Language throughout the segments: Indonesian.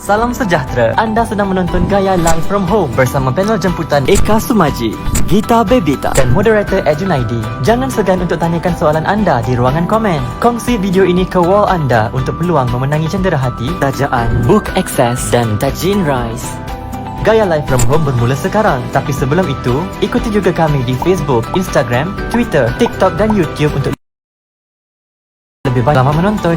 Salam sejahtera. Anda sedang menonton Gaya Live from Home bersama panel jemputan Eka Sumaji, Gita Bebita dan moderator Ed Junaidi. Jangan segan untuk tanyakan soalan anda di ruangan komen. Kongsi video ini ke wall anda untuk peluang memenangi cenderahati, tajaan, book access dan tajin rice. Gaya Live from Home bermula sekarang. Tapi sebelum itu, ikuti juga kami di Facebook, Instagram, Twitter, TikTok dan YouTube untuk lebih banyak lama menonton.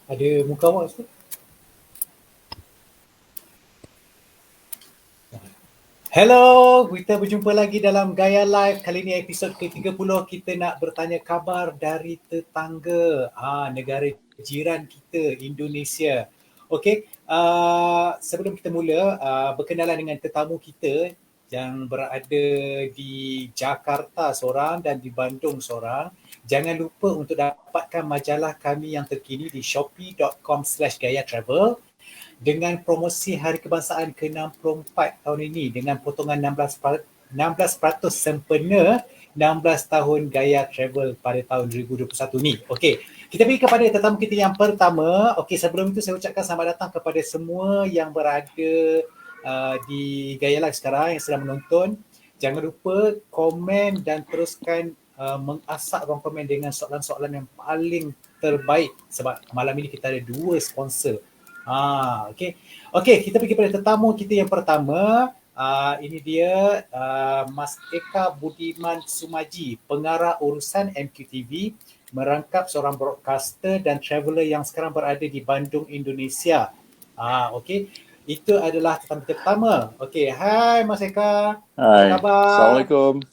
Ada muka awak tu? Hello, kita berjumpa lagi dalam Gaya Live. Kali ini episod ke-30. Kita nak bertanya khabar dari tetangga, negara jiran kita, Indonesia. Okey, sebelum kita mula, berkenalan dengan tetamu kita yang berada di Jakarta seorang dan di Bandung seorang. Jangan lupa untuk dapatkan majalah kami yang terkini di shopee.com/gayatravel dengan promosi Hari Kebangsaan ke-64 tahun ini dengan potongan 16% sempena 16 tahun Gaya Travel pada tahun 2021 ni. Okey, kita pergi kepada tetamu kita yang pertama. Okey, sebelum itu saya ucapkan selamat datang kepada semua yang berada di Gaya Live sekarang yang sedang menonton. Jangan lupa komen dan teruskan mengasak ruang komen dengan soalan-soalan yang paling terbaik sebab malam ini kita ada 2 sponsor. Okey, kita pergi pada tetamu kita yang pertama. Ini dia Mas Eka Budiman Sumaji, pengarah urusan MQTV, merangkap seorang broadcaster dan traveller yang sekarang berada di Bandung, Indonesia. Okey, itu adalah tetamu kita pertama. Okey, hai Mas Eka. Hai. Apa khabar? Assalamualaikum.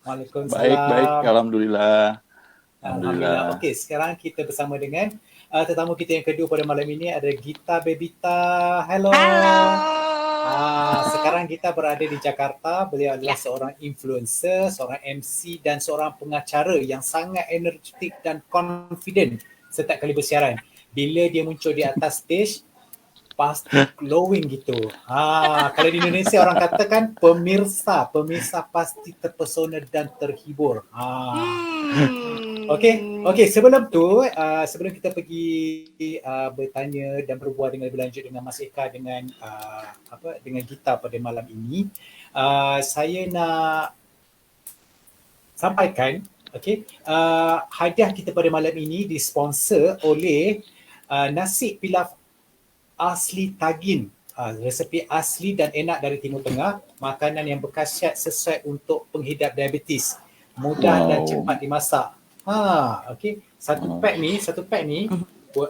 Waalaikumsalam. Baik, alhamdulillah. Okey, sekarang kita bersama dengan tetamu kita yang kedua pada malam ini ada Gita Bebita. Hello. Sekarang Gita berada di Jakarta. Beliau adalah seorang influencer, seorang MC dan seorang pengacara yang sangat energetik dan confident setiap kali bersiaran. Bila dia muncul di atas stage, pasti glowing gitu. Kalau di Indonesia orang katakan pemirsa pasti terpesona dan terhibur. Okey, sebelum tu, sebelum kita pergi bertanya dan berbual dengan lebih lanjut dengan Mas Eka dengan dengan Gita pada malam ini, saya nak sampaikan hadiah kita pada malam ini disponsor oleh nasi pilaf asli Tagin, resepi asli dan enak dari Timur Tengah, makanan yang berkhasiat sesuai untuk penghidap diabetes, mudah dan cepat dimasak. Okey, satu pack ni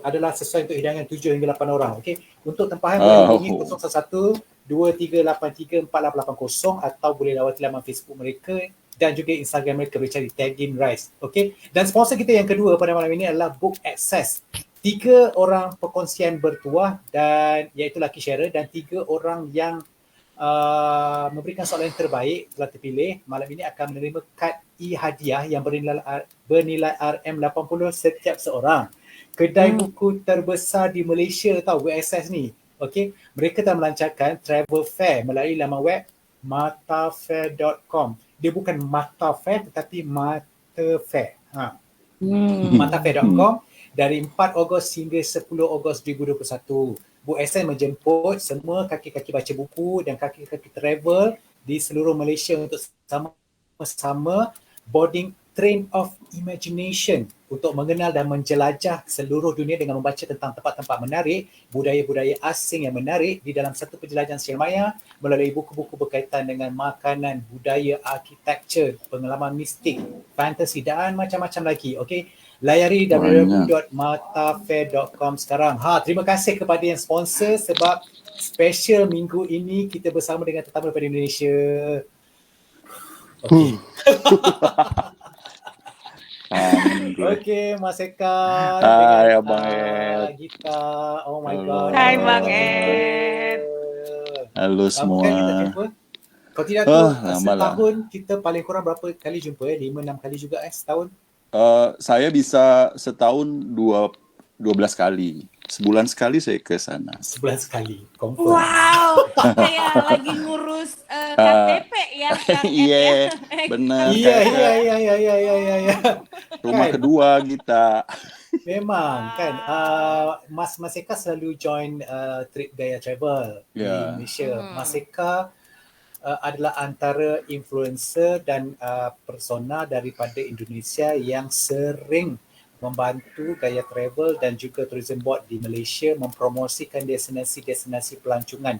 adalah sesuai untuk hidangan 7 hingga 8 orang. Okey, untuk tempahan boleh hubungi 011 2383 4880 atau boleh lawati laman Facebook mereka dan juga Instagram mereka bercari Tagin Rice. Okey, dan sponsor kita yang kedua pada malam ini adalah Book Access. 3 orang perkongsian bertuah dan iaitu lucky sharer dan 3 orang yang memberikan soalan yang terbaik telah terpilih malam ini akan menerima kad e-hadiah yang bernilai RM80 setiap seorang. Kedai buku terbesar di Malaysia tahu WSS ni. Okey, mereka telah melancarkan travel fair melalui laman web matafair.com. Dia bukan Mata Fair tetapi Mata Fair. Matafair.com dari 4 Ogos hingga 10 Ogos 2021. Bu SN menjemput semua kaki-kaki baca buku dan kaki-kaki travel di seluruh Malaysia untuk sama-sama boarding train of imagination untuk mengenal dan menjelajah seluruh dunia dengan membaca tentang tempat-tempat menarik, budaya-budaya asing yang menarik di dalam satu penjelajahan sermaya melalui buku-buku berkaitan dengan makanan, budaya, arkitektur, pengalaman mistik, fantasi dan macam-macam lagi. Okey, layari www.matafair.com sekarang. Terima kasih kepada yang sponsor sebab special minggu ini kita bersama dengan tetamu daripada Indonesia. Okey. Okey, Mas Eka. Hai Abang Ed. Gita. Oh my god. Hai Bang Ed. Halo semua. Kita jumpa. Kalau tidak tu setahun kita paling kurang berapa kali jumpa? 5-6 kali juga setahun? Saya bisa setahun 12 kali. Sebulan sekali saya ke sana. Sebulan sekali, confirm. Wow, kayak lagi ngurus KTP ya, Kang Ed Iya, ya. benar. Iya. Rumah Kan? kedua kita. Memang kan Wow. Mas Eka selalu join trip Gaya Travel di Ya. Malaysia. Mas Eka adalah antara influencer dan persona daripada Indonesia yang sering membantu Gaya Travel dan juga Tourism Board di Malaysia mempromosikan destinasi-destinasi pelancongan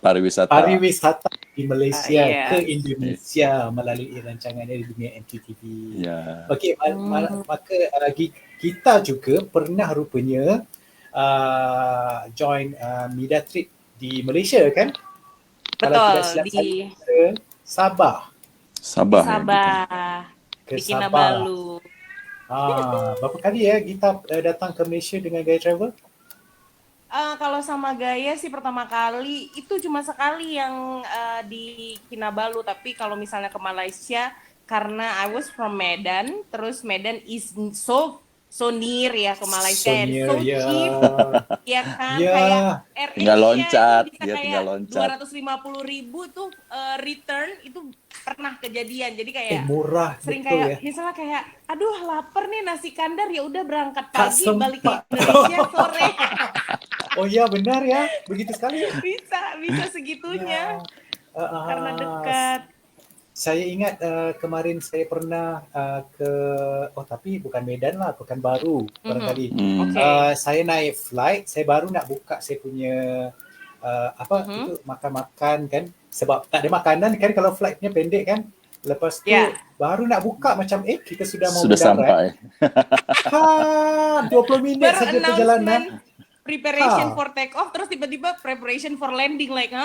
pariwisata di Malaysia ke Indonesia melalui rancangannya di dunia MTTV. Ya. Okey, maka kita juga pernah rupanya join media trip di Malaysia kan? Kalau tidak silap saya ke Sabah. Ke Di Sabah. Kinabalu. Berapa kali ya kita datang ke Malaysia dengan Gaya Travel? Kalau sama Gaya sih pertama kali itu cuma sekali yang di Kinabalu, tapi kalau misalnya ke Malaysia karena I was from Medan, terus Medan is so near ya ke Malaysia, and so cheap, ya kan? Kayak tinggal loncat, bisa kayak 250.000 tuh return itu pernah kejadian, jadi kayak murah, sering betul kayak ya. misalnya kayak aduh lapar nih nasi kandar, ya udah berangkat Tak pagi balik ke sempat. Indonesia sore. Oh ya, benar ya, begitu sekali. bisa segitunya karena dekat. Saya ingat kemarin saya pernah tapi bukan Medan lah, Pekanbaru barangkali. Saya naik flight, saya baru nak buka saya punya itu makan-makan kan, sebab tak ada makanan kan kalau flightnya pendek kan. Lepas tu baru nak buka macam kita sudah mau sampai. 20 minit saja perjalanan. Preparation for take off, terus tiba-tiba preparation for landing, like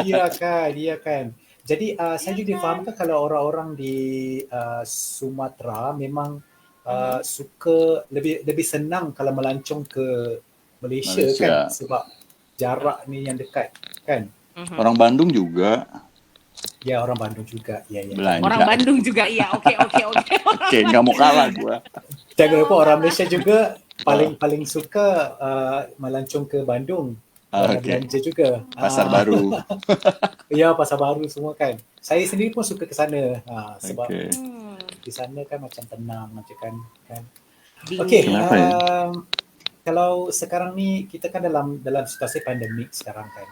Iya kan. Jadi saya juga fahamkan kalau orang-orang di Sumatera memang suka lebih senang kalau melancong ke Malaysia kan, sebab jarak ni yang dekat kan. Orang Bandung juga. Ya, orang Bandung juga. Ya. Belanja. Orang Bandung juga, iya. Oke. Oke, nggak mau kalah gua. Jangan lupa orang Malaysia juga paling suka melancong ke Bandung. Belanja juga. Pasar Baru. Ya, Pasar Baru semua kan. Saya sendiri pun suka ke sana. Sebab di sana kan macam tenang macam kan. Okey. Kalau sekarang ni kita kan dalam situasi pandemik sekarang kan.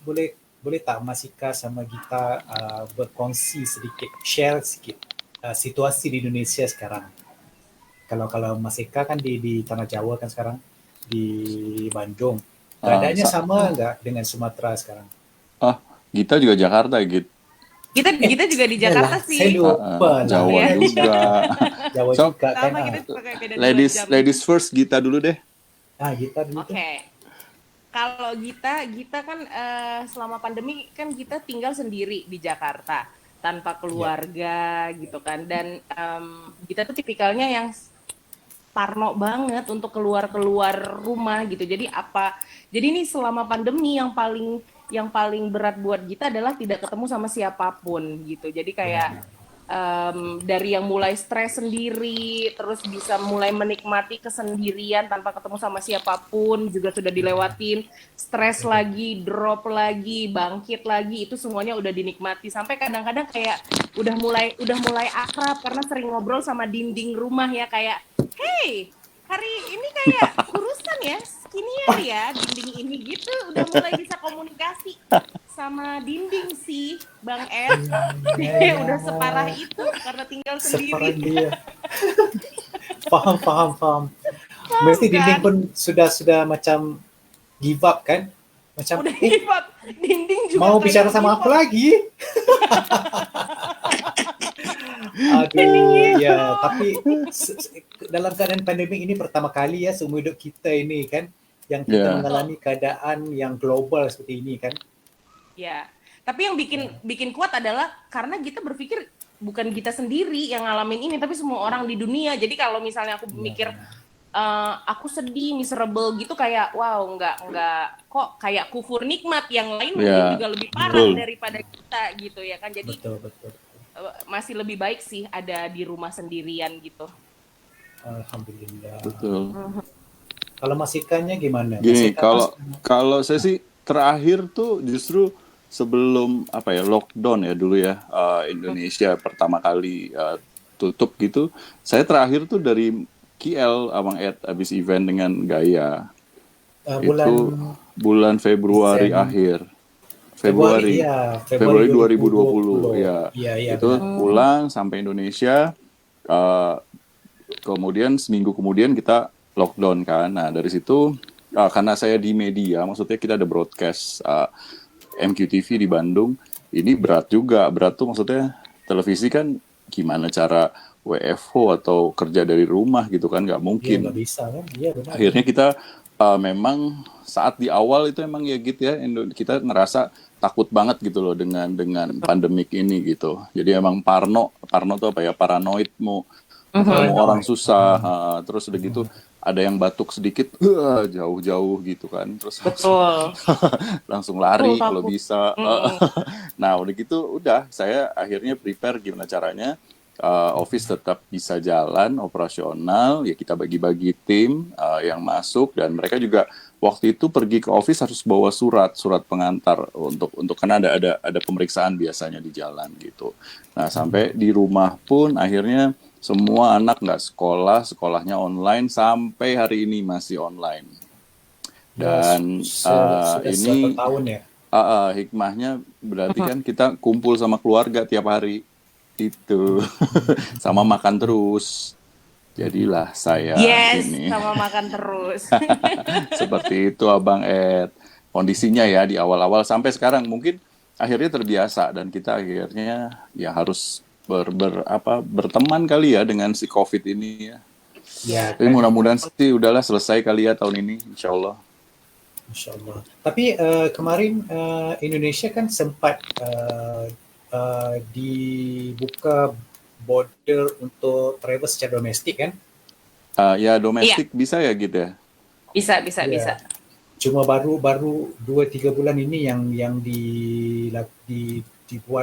Boleh tak Mas Ika sama Gita berkongsi sedikit, share sikit situasi di Indonesia sekarang. Kalau Mas Ika kan di Tanah Jawa kan sekarang, di Bandung. Keadaannya sama enggak dengan Sumatera sekarang? Gita juga Jakarta, Git. Kita juga di Jakarta sih. Saya lupa Jawa juga. Jawa juga kan. Ladies first, Gita dulu deh. Gita dulu. Oke. Kalau Gita kan selama pandemi kan kita tinggal sendiri di Jakarta tanpa keluarga gitu kan, dan Gita tuh tipikalnya yang parno banget untuk keluar rumah gitu. Jadi ini selama pandemi yang paling berat buat Gita adalah tidak ketemu sama siapapun gitu. Jadi kayak dari yang mulai stres sendiri, terus bisa mulai menikmati kesendirian tanpa ketemu sama siapapun juga sudah dilewatin, stres lagi, drop lagi, bangkit lagi, itu semuanya udah dinikmati, sampai kadang-kadang kayak udah mulai akrab karena sering ngobrol sama dinding rumah ya, kayak hey, hari ini kayak kurusan ya, skinnier ya dinding ini gitu, udah mulai bisa komunikasi sama dinding sih Bang Ed. Udah separah itu karena tinggal sendiri. Faham. Mesti dinding pun sudah macam give up kan? Macam udah give up. Dinding juga mau bicara sama aku lagi. Aduh, ya, tapi dalam keadaan pandemik ini pertama kali ya seumur hidup kita ini kan yang kita mengalami keadaan yang global seperti ini kan. Ya, tapi yang bikin kuat adalah karena kita berpikir bukan kita sendiri yang ngalamin ini, tapi semua orang di dunia. Jadi kalau misalnya aku mikir aku sedih, miserable gitu, kayak wow, enggak kok kayak kufur nikmat, yang lain mungkin juga lebih parah daripada kita gitu ya kan. Jadi betul. masih lebih baik sih ada di rumah sendirian gitu. Alhamdulillah. Betul. Kalau Mas Ikanya gimana? Mas Gini, Ika kalau saya sih terakhir tuh justru sebelum lockdown ya dulu ya, Indonesia pertama kali tutup gitu. Saya terakhir tuh dari KL Abang Ed habis event dengan Gaya. bulan Itu bulan Februari Desember. akhir. Februari Iya, 2020 ya. Iya, Itu benar. pulang sampai Indonesia, kemudian seminggu kemudian kita lockdown kan. Nah dari situ karena saya di media, maksudnya kita ada broadcast MQTV di Bandung. Ini berat juga, berat tuh maksudnya televisi kan gimana cara WFO atau kerja dari rumah gitu kan, nggak Iya, mungkin. nggak bisa kan? Iya, benar. Akhirnya kita memang saat di awal itu emang ya gitu ya, kita ngerasa takut banget gitu loh dengan pandemik ini gitu. Jadi emang parno tuh apa ya, paranoid mau ketemu orang susah, terus udah gitu ada yang batuk sedikit jauh-jauh gitu kan, terus Betul. langsung lari Betul, kalau takut. bisa. Nah udah gitu udah saya akhirnya prepare gimana caranya office tetap bisa jalan operasional, ya kita bagi-bagi tim yang masuk, dan mereka juga waktu itu pergi ke office harus bawa surat pengantar untuk karena ada pemeriksaan biasanya di jalan gitu. Nah sampai di rumah pun akhirnya semua anak nggak sekolahnya online sampai hari ini masih online. Dan Sudah ini 1 tahun ya. hikmahnya berarti kan kita kumpul sama keluarga tiap hari itu sama makan terus. Jadilah saya Yes, ini sama makan terus. seperti itu Abang Ed. Kondisinya ya di awal-awal sampai sekarang mungkin akhirnya terbiasa, dan kita akhirnya ya harus berteman kali ya dengan si COVID ini ya. Ya, Tapi mudah-mudahan sih udahlah selesai kali ya tahun ini, insya Allah. Insya Allah. Tapi kemarin Indonesia kan sempat dibuka border untuk travel secara domestik kan? Ya domestik bisa ya gitu ya. Bisa. Ya. Cuma baru 2-3 bulan ini yang dibuat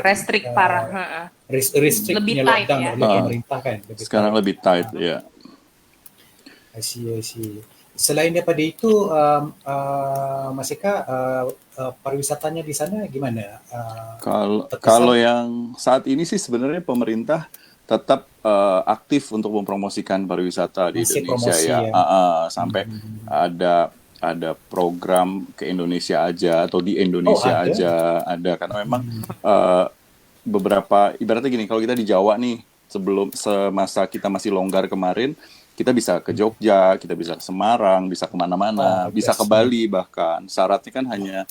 Restrict parah. restrict Lebih punya tight lockdown ya. oleh pemerintah kan. Sekarang lebih tight ya. I see. Selain daripada itu, Mas Eka, pariwisatanya di sana gimana? Kalau yang saat ini sih sebenarnya pemerintah tetap aktif untuk mempromosikan pariwisata di Masih Indonesia promosi ya. ya. Sampai ada program ke Indonesia aja atau di Indonesia ada? aja karena memang beberapa ibaratnya gini, kalau kita di Jawa nih semasa kita masih longgar kemarin, kita bisa ke Jogja, kita bisa ke Semarang, bisa kemana-mana, bisa ke Bali bahkan. Syaratnya kan hanya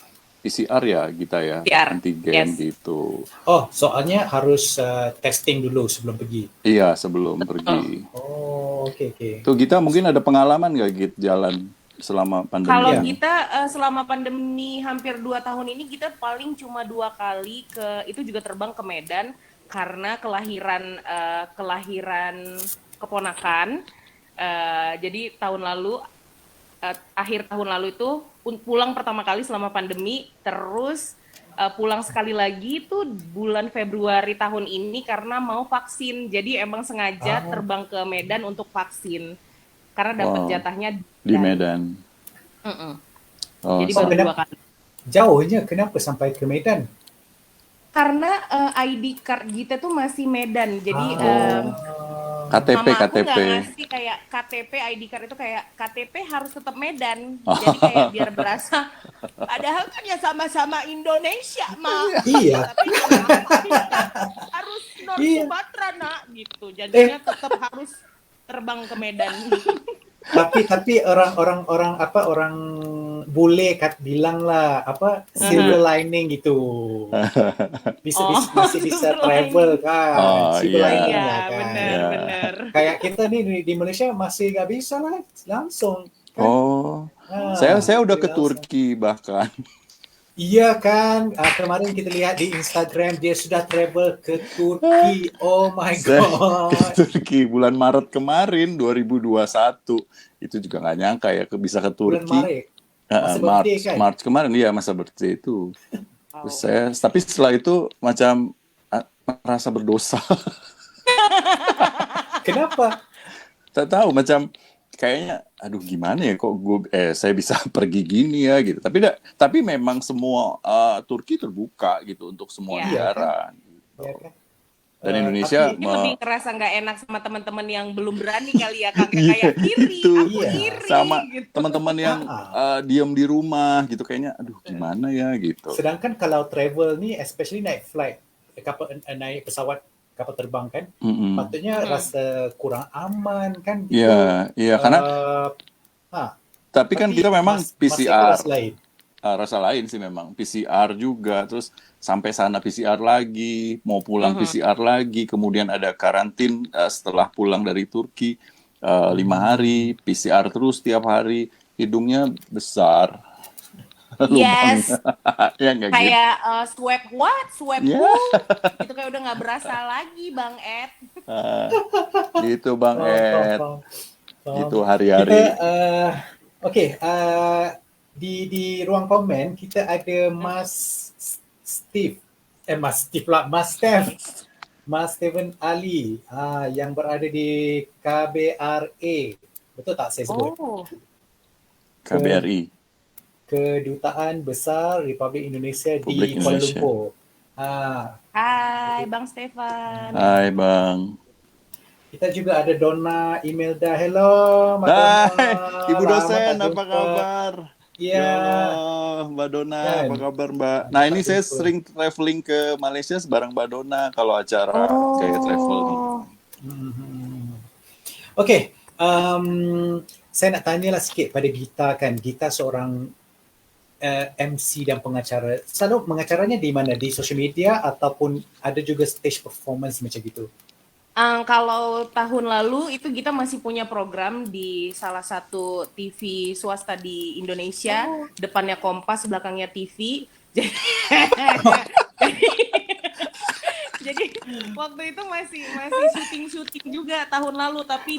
PCR ya kita ya, PCR, antigen yes. gitu. Oh, soalnya harus testing dulu sebelum pergi. Iya, sebelum pergi. Oh, oke. Tuh Gita mungkin ada pengalaman nggak Git jalan selama pandemi? Kalau Ya. kita selama pandemi hampir 2 tahun ini kita paling cuma 2 kali itu juga terbang ke Medan karena kelahiran keponakan. Jadi akhir tahun lalu itu pulang pertama kali selama pandemi, terus pulang sekali lagi itu bulan Februari tahun ini karena mau vaksin. Jadi emang sengaja terbang ke Medan untuk vaksin karena dapat jatahnya di Medan. Jadi baru 2 kali. Jauhnya kenapa sampai ke Medan? Karena ID card kita tuh masih Medan, jadi KTP. mama aku nggak ngasih kayak KTP, ID card itu kayak KTP harus tetap Medan, jadi kayak biar berasa. Padahal kan ya sama-sama Indonesia, Mak. Iya. Tapi harus non Sumatera, Nak, gitu. Jadinya tetap harus terbang ke Medan. tapi orang bule bilang lah silver lining gitu. Masih bisa travel kan. Silver lining lah kan. Benar. Kayak kita nih di Malaysia masih nggak bisa lah langsung. Kan? Saya udah ke Turki bahkan. Iya kan, kemarin kita lihat di Instagram dia sudah travel ke Turki. Oh my god. Ke Turki bulan Maret kemarin 2021. Itu juga nggak nyangka ya bisa ke Turki. Bulan Maret. Maret kemarin dia masa birthday itu. Terus tapi setelah itu macam merasa berdosa. Kenapa? Tak tahu, macam kayaknya aduh gimana ya kok saya bisa pergi gini ya gitu. Tapi memang semua Turki terbuka gitu untuk semua Iya. negara. Ya kan? Dan Indonesia Tapi Mungkin lebih ngerasa nggak enak sama teman-teman yang belum berani kali ya Kang, kayak iri, itu. aku Iya. iri Sama gitu. teman-teman yang diam di rumah gitu, kayaknya aduh gimana ya gitu. Sedangkan kalau travel nih, especially naik flight, naik pesawat kapal terbang kan, Mm-mm. patutnya rasa kurang aman kan gitu. Iya karena tapi kan kita memang masih PCR. kelas lain. Rasa lain sih memang PCR juga, terus sampai sana PCR lagi, mau pulang PCR lagi, kemudian ada karantin setelah pulang dari Turki 5 hari, PCR terus tiap hari, hidungnya besar, Yes, lubangnya, ya nggak gitu? kayak swab Ya, who, itu kayak udah nggak berasa lagi Bang Ed. gitu Bang Ed, Paham. itu hari-hari. Oke, di ruang komen kita ada Mas Steven Ali yang berada di KBRA. Betul tak saya sebut? Oh, KBRI, Kedutaan Besar Republik Indonesia Republik di Kuala Indonesia. Lumpur. hai Bang Stefan. Hai Bang. Kita juga ada Donna Imelda. Hello, Mbak Donna. Hai, Ibu Lama dosen, tak apa jumpa. kabar? Iya. Ya Allah, Mbak Dona, Kan? apa kabar Mbak? Lama Nah tak ini saya jumpa. sering traveling ke Malaysia bareng Mbak Dona kalau acara kayak travel nih. Okey, saya nak tanyalah sikit pada Gita kan. Gita seorang MC dan pengacara. Selalu mengacaranya di mana? Di social media ataupun ada juga stage performance macam gitu? Kalau tahun lalu itu kita masih punya program di salah satu TV swasta di Indonesia, depannya Kompas, belakangnya TV. Jadi waktu itu masih syuting juga tahun lalu, tapi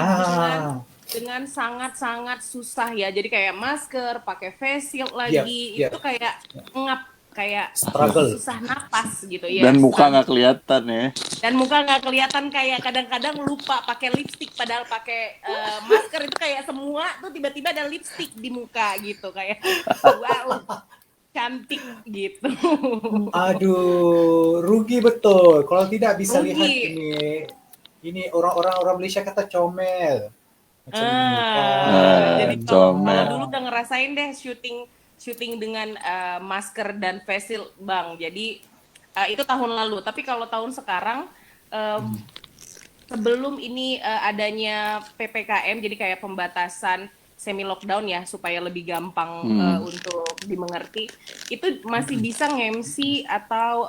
dengan sangat susah ya. Jadi kayak masker, pakai face shield lagi, itu kayak ngap, kayak Struggle. susah napas gitu ya. Dan muka nggak kelihatan ya. Dan muka nggak kelihatan, kayak kadang-kadang lupa pakai lipstick padahal pakai masker, itu kayak semua tuh tiba-tiba ada lipstick di muka gitu, kayak wow, cantik gitu. Aduh, rugi betul. Kalau tidak bisa Rugi. lihat ini orang Malaysia kata comel. Macam ni kan. Jadi kalau comel. dulu udah ngerasain deh syuting dengan masker dan face shield Bang. Jadi itu tahun lalu. Tapi kalau tahun sekarang sebelum ini adanya PPKM, jadi kayak pembatasan semi lockdown ya supaya lebih gampang untuk dimengerti. Itu masih bisa nge-MC atau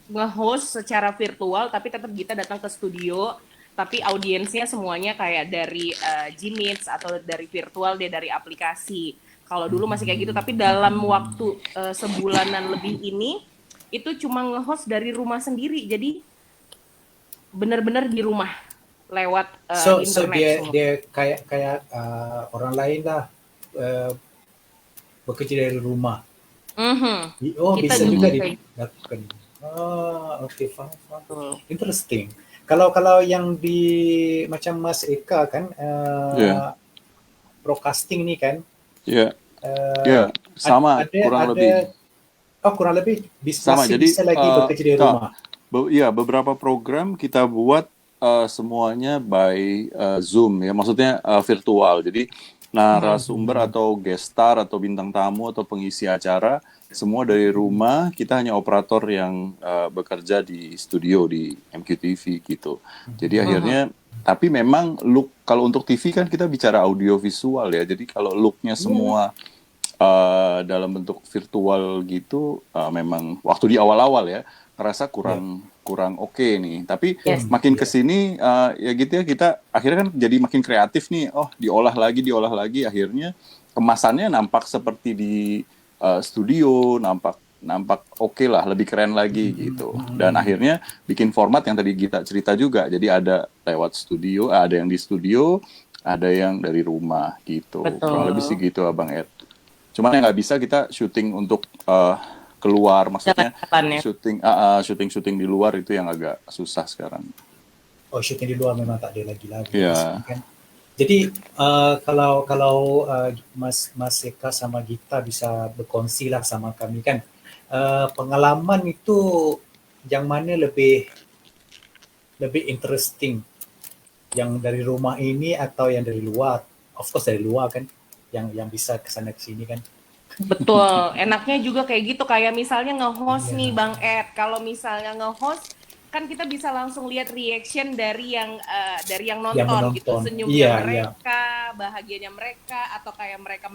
nge-host secara virtual, tapi tetap kita datang ke studio. Tapi audiensnya semuanya kayak dari Gmeets atau dari virtual, dia dari aplikasi. Kalau dulu masih kayak gitu, tapi dalam waktu sebulanan lebih ini, itu cuma nge-host dari rumah sendiri. Jadi benar-benar di rumah lewat So internet. dia kayak orang lain lah bekerja dari rumah. Oh, Kita bisa juga juga dilakukan. Okay, faham. Interesting. Kalau yang di macam Mas Eka kan broadcasting ni kan. Ya, sama kurang lebih. Oh, kurang lebih Sama, masih jadi bisa lagi bekerja dari rumah. Beberapa program kita buat semuanya by Zoom ya, maksudnya virtual. Jadi narasumber atau guest star atau bintang tamu atau pengisi acara semua dari rumah, kita hanya operator yang bekerja di studio di MQTV gitu. Jadi akhirnya, tapi memang look, kalau untuk TV kan kita bicara audio visual ya, jadi kalau looknya semua dalam bentuk virtual gitu, memang waktu di awal-awal ya ngerasa kurang oke nih. Tapi makin kesini ya gitu ya, kita akhirnya kan jadi makin kreatif nih. Oh, diolah lagi, akhirnya kemasannya nampak seperti di studio, nampak oke lah, lebih keren lagi gitu. Dan akhirnya bikin format yang tadi kita cerita juga. Jadi ada lewat studio, ada yang di studio, ada yang dari rumah gitu. Betul. Kurang lebih sih gitu Abang Ed. Cuman yang nggak bisa kita syuting untuk keluar, maksudnya Jalan-jalan ya. syuting di luar itu yang agak susah sekarang. Oh, syuting di luar memang tak ada lagi di Ya, sini kan. Jadi kalau Mas Eka sama Gita bisa berkongsi lah sama kami kan, pengalaman itu yang mana lebih interesting, yang dari rumah ini atau yang dari luar? Of course dari luar kan, yang bisa kesana kesini kan. Betul, enaknya juga kayak gitu, kayak misalnya nge-host Iya. nih Bang Ed. Kalau misalnya nge-host kan kita bisa langsung lihat reaction dari yang Yang nonton gitu, menonton. senyumnya Iya. mereka, bahagianya mereka, atau kayak mereka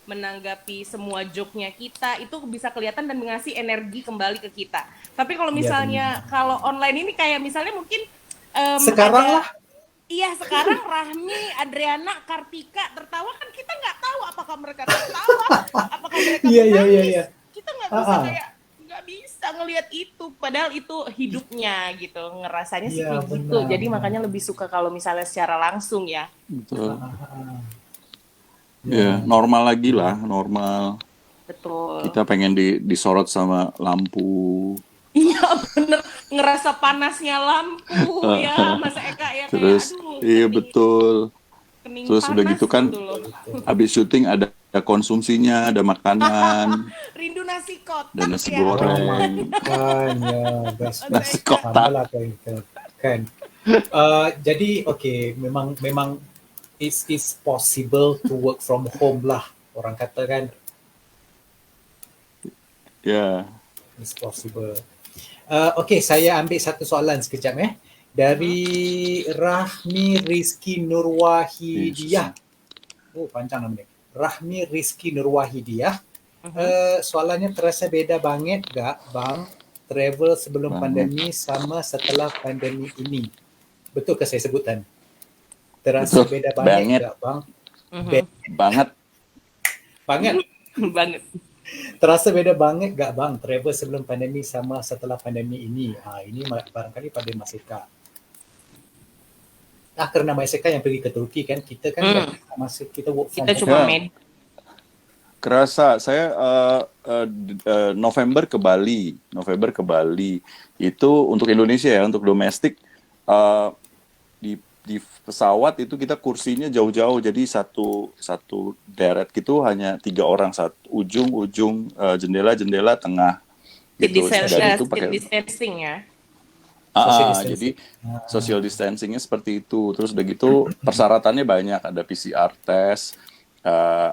menanggapi semua joke-nya kita, itu bisa kelihatan dan mengasih energi kembali ke kita. Tapi kalau Iya, misalnya kalau online ini kayak misalnya mungkin Sekarang ada- lah. Iya, sekarang Rahmi, Adriana, Kartika tertawa kan kita nggak tahu apakah mereka tertawa, apakah mereka Iya, iya, menangis. iya. Kita nggak bisa Ah, ah. kayak nggak bisa ngelihat itu, padahal itu hidupnya gitu, ngerasanya sih Iya, kayak gitu. benar. Jadi makanya lebih suka kalau misalnya secara langsung ya. betul. Iya. Ya, normal lagi lah, normal. Betul. Kita pengen disorot sama lampu. Iya bener, ngerasa panasnya lampu ya, Mas Eka ya, kayak Terus, aduh, iya kening- betul. kening Terus udah panas gitu kan, gitu loh. habis syuting ada konsumsinya, ada makanan, Rindu nasi kotak dan nasi ya. goreng. Makanya best Nasi sama kotak. lah kan. Jadi memang it's possible to work from home lah, orang kata kan, Ya, it's possible. Okay, saya ambil satu soalan sekejap dari Rahmi Rizky Nurwahidiyah. Oh, panjang nama dia. Rahmi Rizky Nurwahidiyah. Soalannya, terasa beda banget gak bang travel sebelum Banget. pandemi sama setelah pandemi ini? Betul ke saya sebutan? Terasa Betul. beda banget Banget. gak bang? banget. Banget. Banget. Terasa beda banget gak bang travel sebelum pandemi sama setelah pandemi ini? Ini barangkali pada Mas Eka. Karena Mas Eka yang pergi ke Turki kan, kita kan masih kita work from Kita home. cuma Ya. Kerasa saya November ke Bali itu untuk Indonesia ya, untuk domestik, di pesawat itu kita kursinya jauh-jauh, jadi satu deret gitu hanya 3 orang, satu ujung jendela tengah gitu. Dan itu pakai distancing ya. Social distancing. jadi social distancingnya seperti itu. Terus udah gitu persyaratannya banyak, ada PCR test,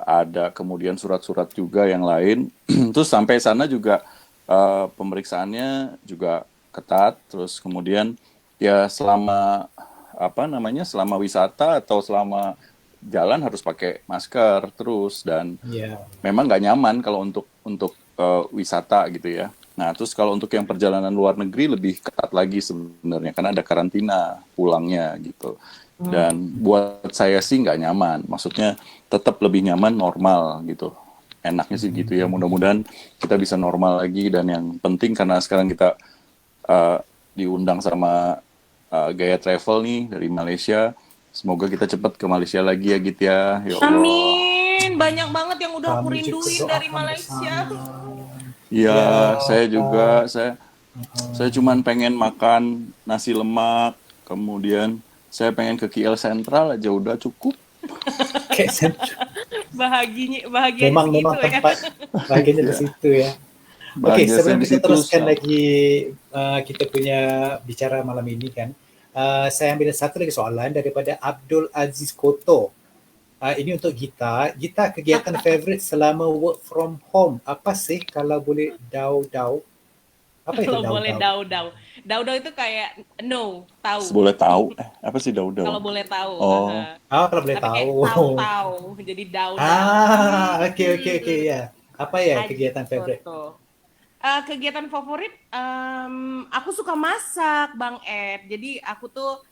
ada kemudian surat-surat juga yang lain. Terus sampai sana juga pemeriksaannya juga ketat. Terus kemudian ya selama selama wisata atau selama jalan harus pakai masker terus, dan Iya. memang nggak nyaman kalau untuk wisata gitu ya. Nah, terus kalau untuk yang perjalanan luar negeri lebih ketat lagi sebenarnya, karena ada karantina pulangnya gitu. Dan buat saya sih nggak nyaman, maksudnya tetap lebih nyaman normal gitu. Enaknya sih gitu ya, mudah-mudahan kita bisa normal lagi. Dan yang penting karena sekarang kita diundang sama Gaya Travel nih dari Malaysia, semoga kita cepat ke Malaysia lagi ya gitu ya. Ya Allah. Amin, banyak banget yang udah aku Kami juga rinduin dari doakan Malaysia. bersama. Iya, Ya, saya juga, saya cuman pengen makan nasi lemak, kemudian saya pengen ke KL Sentral aja udah cukup. Kayak sentral. Bahagia memang segitu ya. tempat bagiannya di situ ya. Oke, Bahagia sebelum saya di kita situ, teruskan so. lagi kita punya bicara malam ini kan, saya ambil satu lagi soalan daripada Abdul Aziz Koto. Ini untuk Gita. Gita, kegiatan favorite selama work from home apa sih, kalau boleh dau-dau? Apa itu Kalau dau-dau? boleh dau-dau. Dau-dau itu kayak tahu. Boleh tahu, apa sih daun-daun? Kalau boleh tahu. Oh. Kalau boleh Tapi kayak tahu. tahu. Jadi dau-dau. Oke ya. Apa ya kegiatan favorite? Kegiatan favorit, aku suka masak, Bang Ed. Jadi aku tuh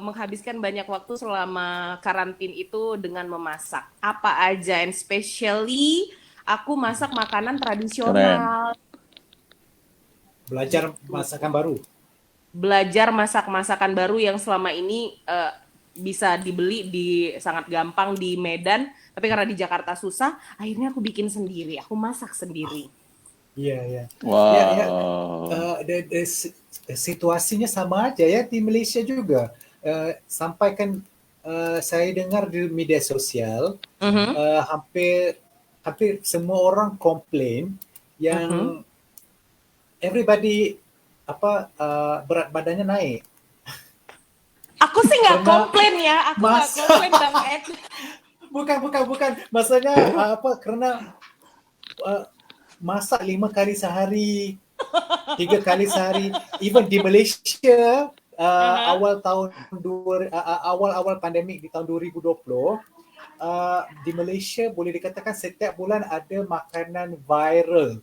menghabiskan banyak waktu selama karantin itu dengan memasak. Apa aja, and especially aku masak makanan tradisional. Belajar masakan baru. Belajar masak masakan baru yang selama ini bisa dibeli sangat gampang di Medan, tapi karena di Jakarta susah, akhirnya aku bikin sendiri, aku masak sendiri. Ya, ya. Ya, ya. Wow. Situasinya sama aja ya di Malaysia juga. Sampai kan saya dengar di media sosial, Mhm, hampir hampir semua orang komplain mhm. yang everybody berat badannya naik Aku sih nggak karena komplain ya, aku nggak masa komplain Bang Ed. bukan maksudnya karena uh, masak 5 kali sehari, 3 kali sehari, even di Malaysia Aha. awal pandemik di tahun 2020, di Malaysia boleh dikatakan setiap bulan ada makanan viral.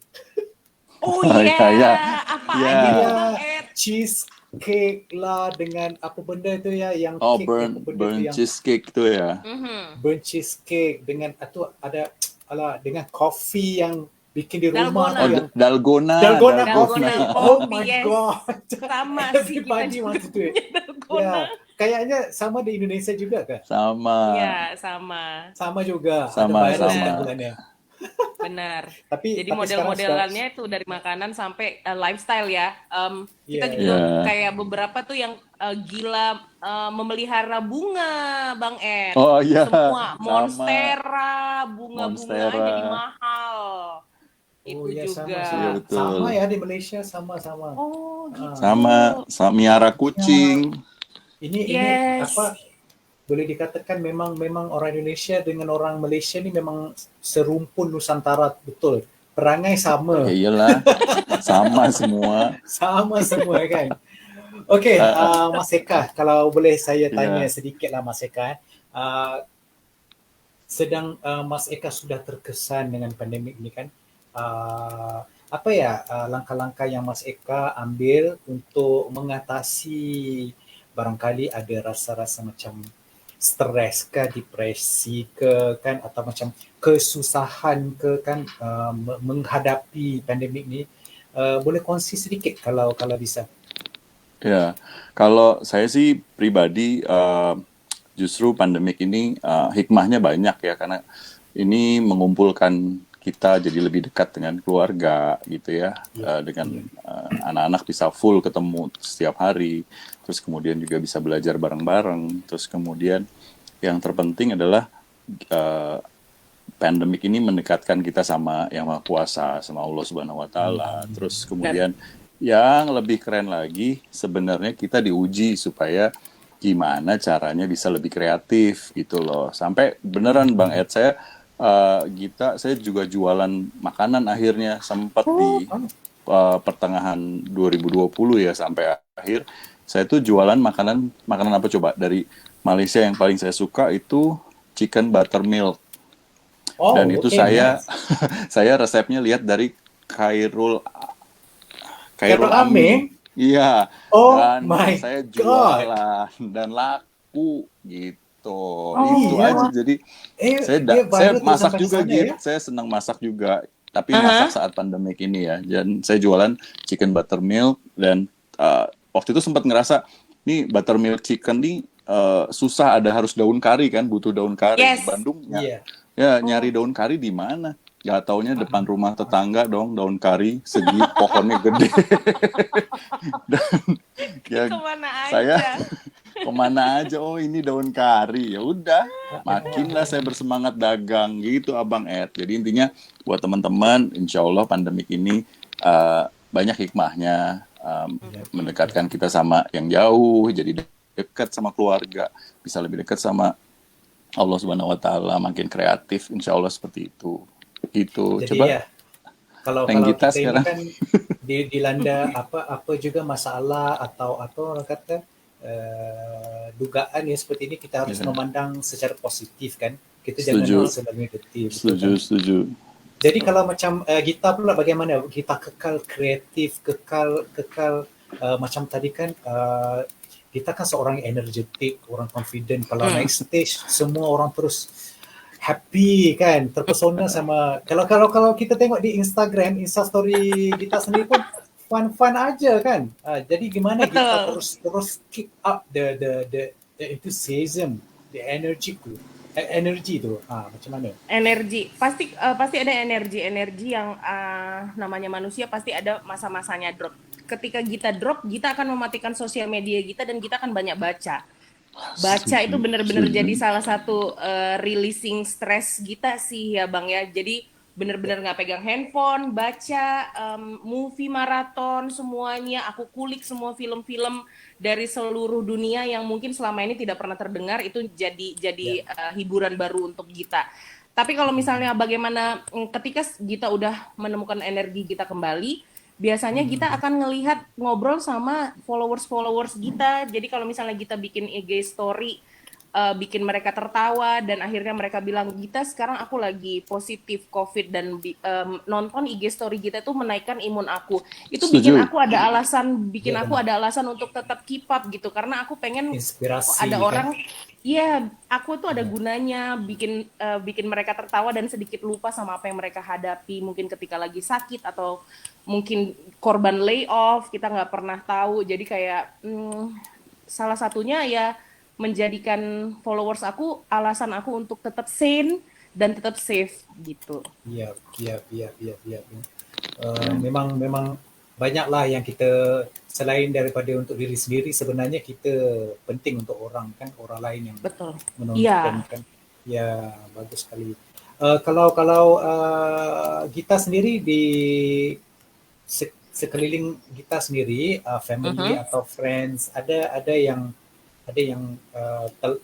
Oh iya, Ya, ya, apa aja tuh ya. Bang Iya, Ed? cheesecake lah dengan apa benda tu ya, yang Oh, cake apa benda tu burn yang cheesecake tuh ya. Mhm. burnt cheesecake dengan itu ada dengan coffee yang bikin di rumah Oh, tu Dalgona, yang dalgona, dalgona coffee. dalgona dalgona. Oh kopi, my yes. god. Sama sih kita Everybody juga wants to do it. punya dalgona. Ya, kayaknya sama di Indonesia juga kah? Sama, Iya, sama. Sama juga, ada sama, viral setiap Benar, sama. bulannya. benar. Jadi Tapi sekarang sudah, model-modelannya itu dari makanan sampai lifestyle ya. Kita ya, juga ya. Ya. kayak beberapa tuh yang gila memelihara bunga, Bang Ed. Oh iya, Semua sama monstera, bunga-bunga jadi Monstera. mahal. Oh Itu ya, Iya juga. betul. sama ya di Malaysia, sama. Oh, Ah, gitu. Sama miara ya. kucing. Ini Yes. boleh dikatakan memang orang Indonesia dengan orang Malaysia ni memang serumpun Nusantara, betul. Perangai Ya sama, iyalah, sama semua. sama semua kan. Okey, Mas Eka, kalau boleh saya tanya Ya, sedikit lah Mas Eka. Uh, Sedang Mas Eka sudah terkesan dengan pandemik ini kan. Apa ya langkah-langkah yang Mas Eka ambil untuk mengatasi barangkali ada rasa-rasa macam stres ke, depresi ke kan, atau macam kesusahan ke kan, menghadapi pandemik ni. Boleh kongsi sedikit kalau bisa. ya. Kalau saya sih pribadi justru pandemik ini hikmahnya banyak ya karena ini mengumpulkan kita jadi lebih dekat dengan keluarga gitu ya, Ya, dengan ya. anak-anak bisa full ketemu setiap hari, terus kemudian juga bisa belajar bareng-bareng, terus kemudian yang terpenting adalah uh, pandemik ini mendekatkan kita sama Yang Maha Kuasa, sama Allah Subhanahu wa taala. Terus Dan kemudian yang lebih keren lagi sebenarnya kita diuji supaya gimana caranya bisa lebih kreatif gitu loh. Sampai beneran Bang Ed, saya juga jualan makanan akhirnya sempat di pertengahan 2020 ya sampai akhir. Saya tuh jualan makanan apa coba dari Malaysia yang paling saya suka itu chicken buttermilk. Dan Oh, itu okay, saya nice. saya resepnya lihat dari Khairul Carol Khairul Amin. Aming. Iya, Oh dan my saya god. jualan dan laku gitu. oh Itu aja. Iya, wah. Jadi dia saya viral terus masak sampai ke juga sana gitu. ya. Saya senang masak juga, tapi masak Aha. saat pandemik ini ya. Dan saya jualan chicken buttermilk dan waktu itu sempat ngerasa nih buttermilk chicken nih susah, ada harus daun kari kan, butuh daun kari di Yes. Bandung ya. Iya. Ya, nyari Oh, daun kari di mana? Gak taunya Ah, depan rumah tetangga dong, daun kari segi pohonnya gede. Dan ya kemana saya aja? kemana aja, oh ini daun kari. Ya udah, makinlah ah. saya bersemangat dagang gitu Abang Ed. Jadi intinya buat teman-teman, insya Allah pandemik ini banyak hikmahnya, Iya, betul. mendekatkan kita sama yang jauh, jadi dekat sama keluarga, bisa lebih dekat sama Allah Subhanahu wa taala, makin kreatif insya Allah seperti itu. Gitu. Jadi Coba ya, kalau Neng kalau Gita kita ini sekarang. kan dilanda apa juga masalah atau apa orang kata dugaan ya seperti ini, kita harus Ya, memandang secara positif kan. Kita jangan setuju, rasa negatif, betul setuju, kan? setuju. Jadi kalau macam kita pula bagaimana kita kekal kreatif, kekal macam tadi kan kita kan seorang yang energetik, orang confident. Kalau naik Hmm. stage semua orang terus happy kan, terpesona sama. Kalau kita tengok di Instagram, Insta story kita sendiri pun fun aja kan. Jadi gimana kita Betul. terus keep up the enthusiasm, the energy tu. Energi tu, macam mana? Energi pasti ada energi yang namanya manusia pasti ada masa-masanya drop. Ketika kita drop, kita akan mematikan sosial media kita dan kita akan banyak baca. Baca itu Setuju, benar-benar jadi setuju. salah satu releasing stress kita sih ya Bang ya. Jadi benar-benar nggak pegang handphone, baca, movie maraton semuanya. Aku kulik semua film-film dari seluruh dunia yang mungkin selama ini tidak pernah terdengar, itu jadi Ya. hiburan baru untuk Gita. Tapi kalau misalnya bagaimana ketika Gita udah menemukan energi kita kembali, biasanya kita akan ngelihat ngobrol sama followers Gita. Jadi kalau misalnya Gita bikin IG story, bikin mereka tertawa dan akhirnya mereka bilang, Gita sekarang aku lagi positif COVID dan nonton IG story Gita tuh menaikkan imun aku. Itu bikin Setuju. aku ada alasan, Ya, benar. untuk tetap keep up gitu. Karena aku pengen Inspirasi ada kan. orang, iya, aku tuh ada gunanya bikin mereka tertawa dan sedikit lupa sama apa yang mereka hadapi, mungkin ketika lagi sakit atau mungkin korban layoff, kita nggak pernah tahu. Jadi kayak salah satunya ya menjadikan followers aku alasan aku untuk tetap sane dan tetap safe gitu. Iya, iya, iya, iya, iya. Memang banyaklah yang kita, selain daripada untuk diri sendiri, sebenarnya kita penting untuk orang kan, orang lain yang Betul. menonton Iya. kan. Ya, bagus sekali. Kalau Gita sendiri di sekeliling Gita sendiri, family Mhm. atau friends, ada yang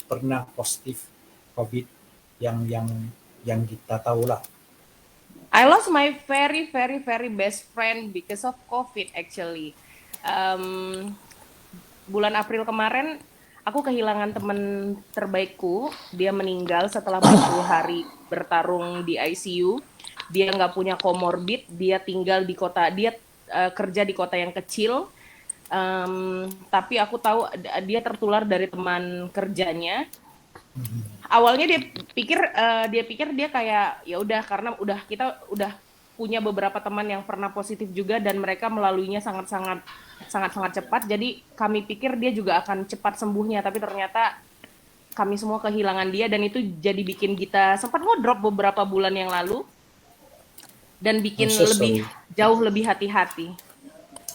pernah positif COVID yang Gita tahulah. I lost my very very very best friend because of COVID actually. Bulan April kemarin aku kehilangan teman terbaikku. Dia meninggal setelah 40 hari bertarung di ICU. Dia nggak punya komorbid. Dia tinggal di kota. Dia kerja di kota yang kecil. Tapi aku tahu dia tertular dari teman kerjanya. Awalnya dia pikir dia kayak ya udah, karena kita udah punya beberapa teman yang pernah positif juga dan mereka melaluinya sangat cepat. Jadi kami pikir dia juga akan cepat sembuhnya, tapi ternyata kami semua kehilangan dia dan itu jadi bikin kita sempat ngedrop beberapa bulan yang lalu dan I'm bikin so sorry. jauh lebih hati-hati.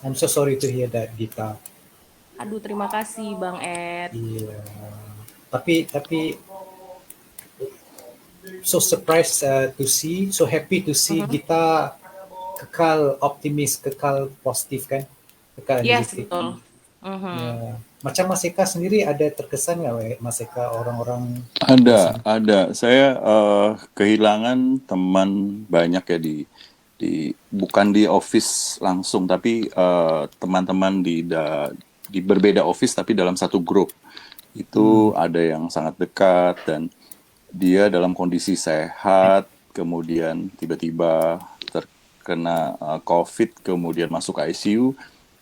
I'm so sorry to hear that, Gita. Aduh, terima kasih Bang Ed. Iya. Tapi so surprised so happy to see Gita kekal optimis, kekal positif kan, kekal Yes, energetik. betul. Ya. Macam Mas Eka sendiri ada terkesan nggak Mas Eka orang-orang Ada. Saya kehilangan teman banyak ya bukan di office langsung, tapi teman-teman di berbeda office tapi dalam satu grup. Itu ada yang sangat dekat dan dia dalam kondisi sehat, kemudian tiba-tiba terkena COVID, kemudian masuk ICU,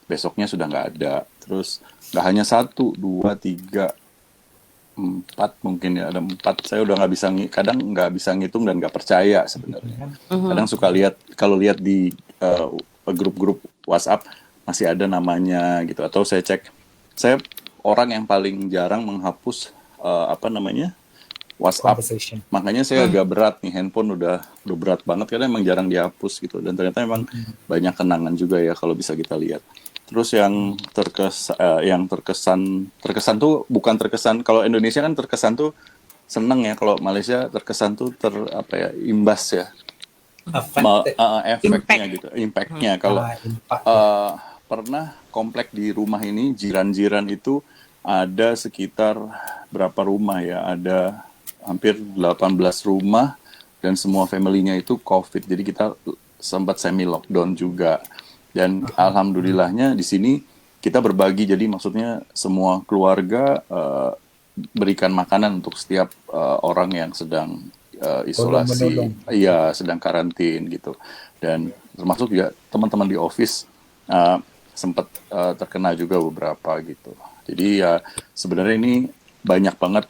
besoknya sudah nggak ada. Terus nggak hanya 1, 2, 3, 4 mungkin ya, ada 4. Saya udah kadang nggak bisa ngitung dan nggak percaya sebenarnya. Kadang suka kalau lihat di grup-grup WhatsApp masih ada namanya gitu, atau saya cek. Saya orang yang paling jarang menghapus WhatsApp. conversation? Makanya saya agak berat nih, handphone udah berat banget karena emang jarang dihapus gitu, dan ternyata emang banyak kenangan juga ya kalau bisa kita lihat. Terus yang terkesan tuh bukan terkesan, kalau Indonesia kan terkesan tuh seneng ya, kalau Malaysia terkesan tuh imbas ya, efeknya gitu, impactnya. Kalau Impact. pernah komplek di rumah ini, jiran-jiran itu ada sekitar berapa rumah ya, ada hampir 18 rumah dan semua family-nya itu COVID. Jadi kita sempat semi lockdown juga. Dan alhamdulillahnya di sini kita berbagi, jadi maksudnya semua keluarga berikan makanan untuk setiap orang yang sedang isolasi, iya, sedang karantin gitu. Dan termasuk juga teman-teman di office sempat terkena juga beberapa gitu. Jadi ya sebenarnya ini banyak banget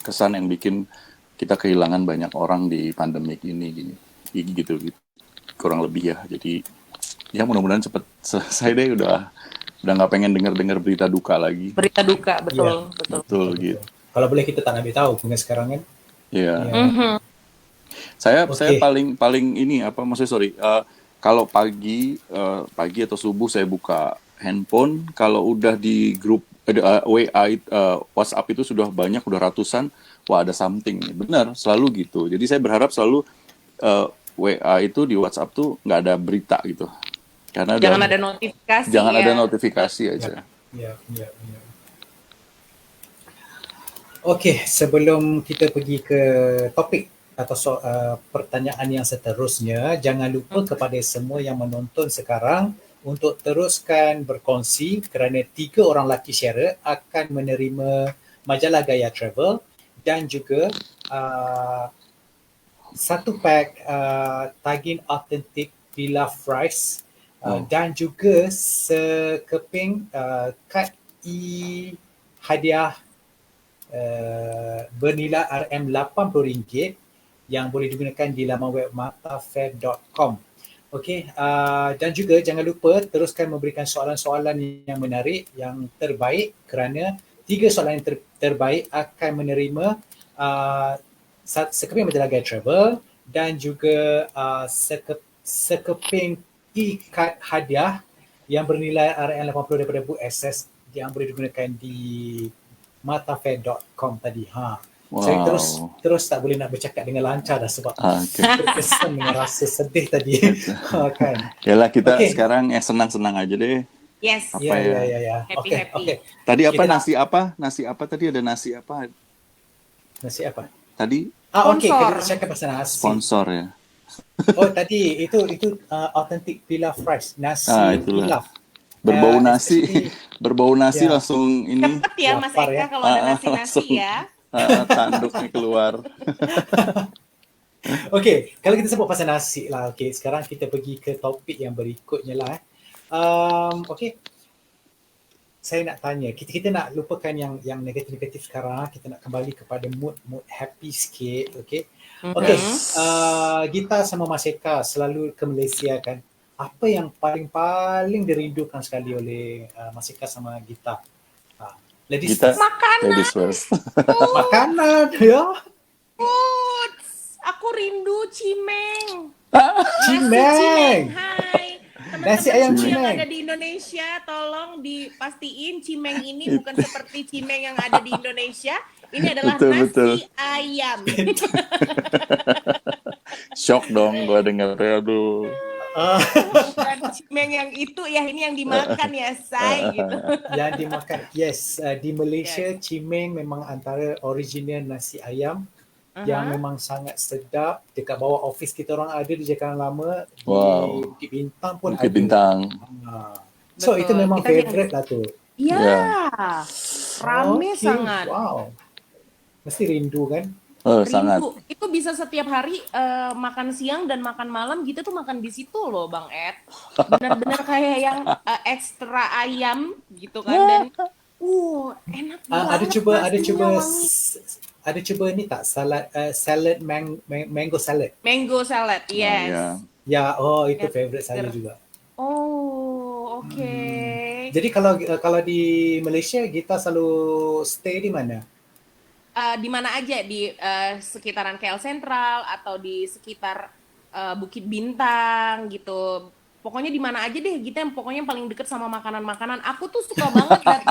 kesan yang bikin kita kehilangan banyak orang di pandemik ini gitu kurang lebih ya. Jadi ya mudah-mudahan cepet selesai deh, udah nggak pengen dengar berita duka lagi. Berita duka, betul. Betul gitu. Kalau boleh kita tak ambil tahu dengan sekarang kan. Iya. Ya. Saya Oke. paling ini apa maksudnya sorry. Kalau pagi atau subuh saya buka handphone, kalau udah di grup WA WhatsApp itu sudah banyak, udah ratusan, wah ada something nih. Benar, selalu gitu. Jadi saya berharap selalu WA itu di WhatsApp tuh nggak ada berita gitu. Karena Jangan ada notifikasi jangan ya. ada notifikasi aja. Ya. Okey, sebelum kita pergi ke topik atau pertanyaan yang seterusnya, jangan lupa kepada semua yang menonton sekarang untuk teruskan berkongsi kerana 3 orang lucky sharer akan menerima majalah Gaya Travel dan juga satu pack Tagin Authentic Villa Fries dan juga sekeping kad hadiah bernilai RM80 yang boleh digunakan di laman web matafair.com. Okey, dan juga jangan lupa teruskan memberikan soalan-soalan yang menarik, yang terbaik kerana 3 soalan yang terbaik akan menerima sekeping majalah Gaya Travel dan juga sekeping e-kad hadiah yang bernilai RM80 daripada Book Access yang boleh digunakan di matafair.com tadi. Saya terus tak boleh nak bercakap dengan lancar dah sebab terkesan dengan rasa sedih tadi. Kan. Yalah kita sekarang senang-senang aja deh. Yes. Apa ya. Happy. Tadi apa nasi apa? Nasi apa tadi, ada nasi apa? Nasi apa? Tadi? Okey, kita cakap pasal nasi. Sponsor ya. Oh tadi itu authentic pilaf fries, nasi pilaf. Berbau nasi, berbau nasi langsung ini. Cepet ya Mas Eka kalau ada nasi-nasi ya. Tanduknya keluar. Okey, kalau kita sebut pasal nasi lah. Okey, sekarang kita pergi ke topik yang berikutnya lah. Okey. Saya nak tanya, kita nak lupakan yang negatif-negatif sekarang, kita nak kembali kepada mood happy sikit, okey. Okey, Gita sama Mas Eka selalu ke Malaysia kan. Apa yang paling dirindukan sekali oleh Mas Eka sama Gita? Ladies Gita, first. Makanan. Ladies first. Makanan, ya. Foods. Aku rindu cimeng. Cimeng. Hai. Nasi ayam Teman-teman cimeng. yang ada di Indonesia, tolong dipastiin cimeng ini bukan seperti cimeng yang ada di Indonesia. Ini adalah nasi ayam. Shock dong gua dengarnya, aduh. Bukan cimeng yang itu ya, ini yang dimakan ya, say gitu. Yang dimakan, yes. Di Malaysia, cimeng memang antara original nasi ayam yang memang sangat sedap. Dekat bawah office kita orang ada di Jakaran Lama, di Bukit Bintang pun Bukit ada. Bintang. So Betul. itu memang Kita favorite lah tu. Iya, rame Okay, sangat. Wow. Mesti rindu kan? Sangat. Rindu. Itu bisa setiap hari makan siang dan makan malam gitu tuh makan di situ loh Bang Ed. Benar-benar kayak yang ekstra ayam gitu kan dan enak banget. Ada cuba ni tak salad mango salad. Mango salad, yes. Ya, itu favorite saya juga. Oh, oke. Jadi kalau di Malaysia kita selalu stay di mana? Di mana aja di sekitaran KL Sentral atau di sekitar Bukit Bintang gitu. Pokoknya di mana aja deh kita yang pokoknya paling deket sama makanan-makanan. Aku tuh suka banget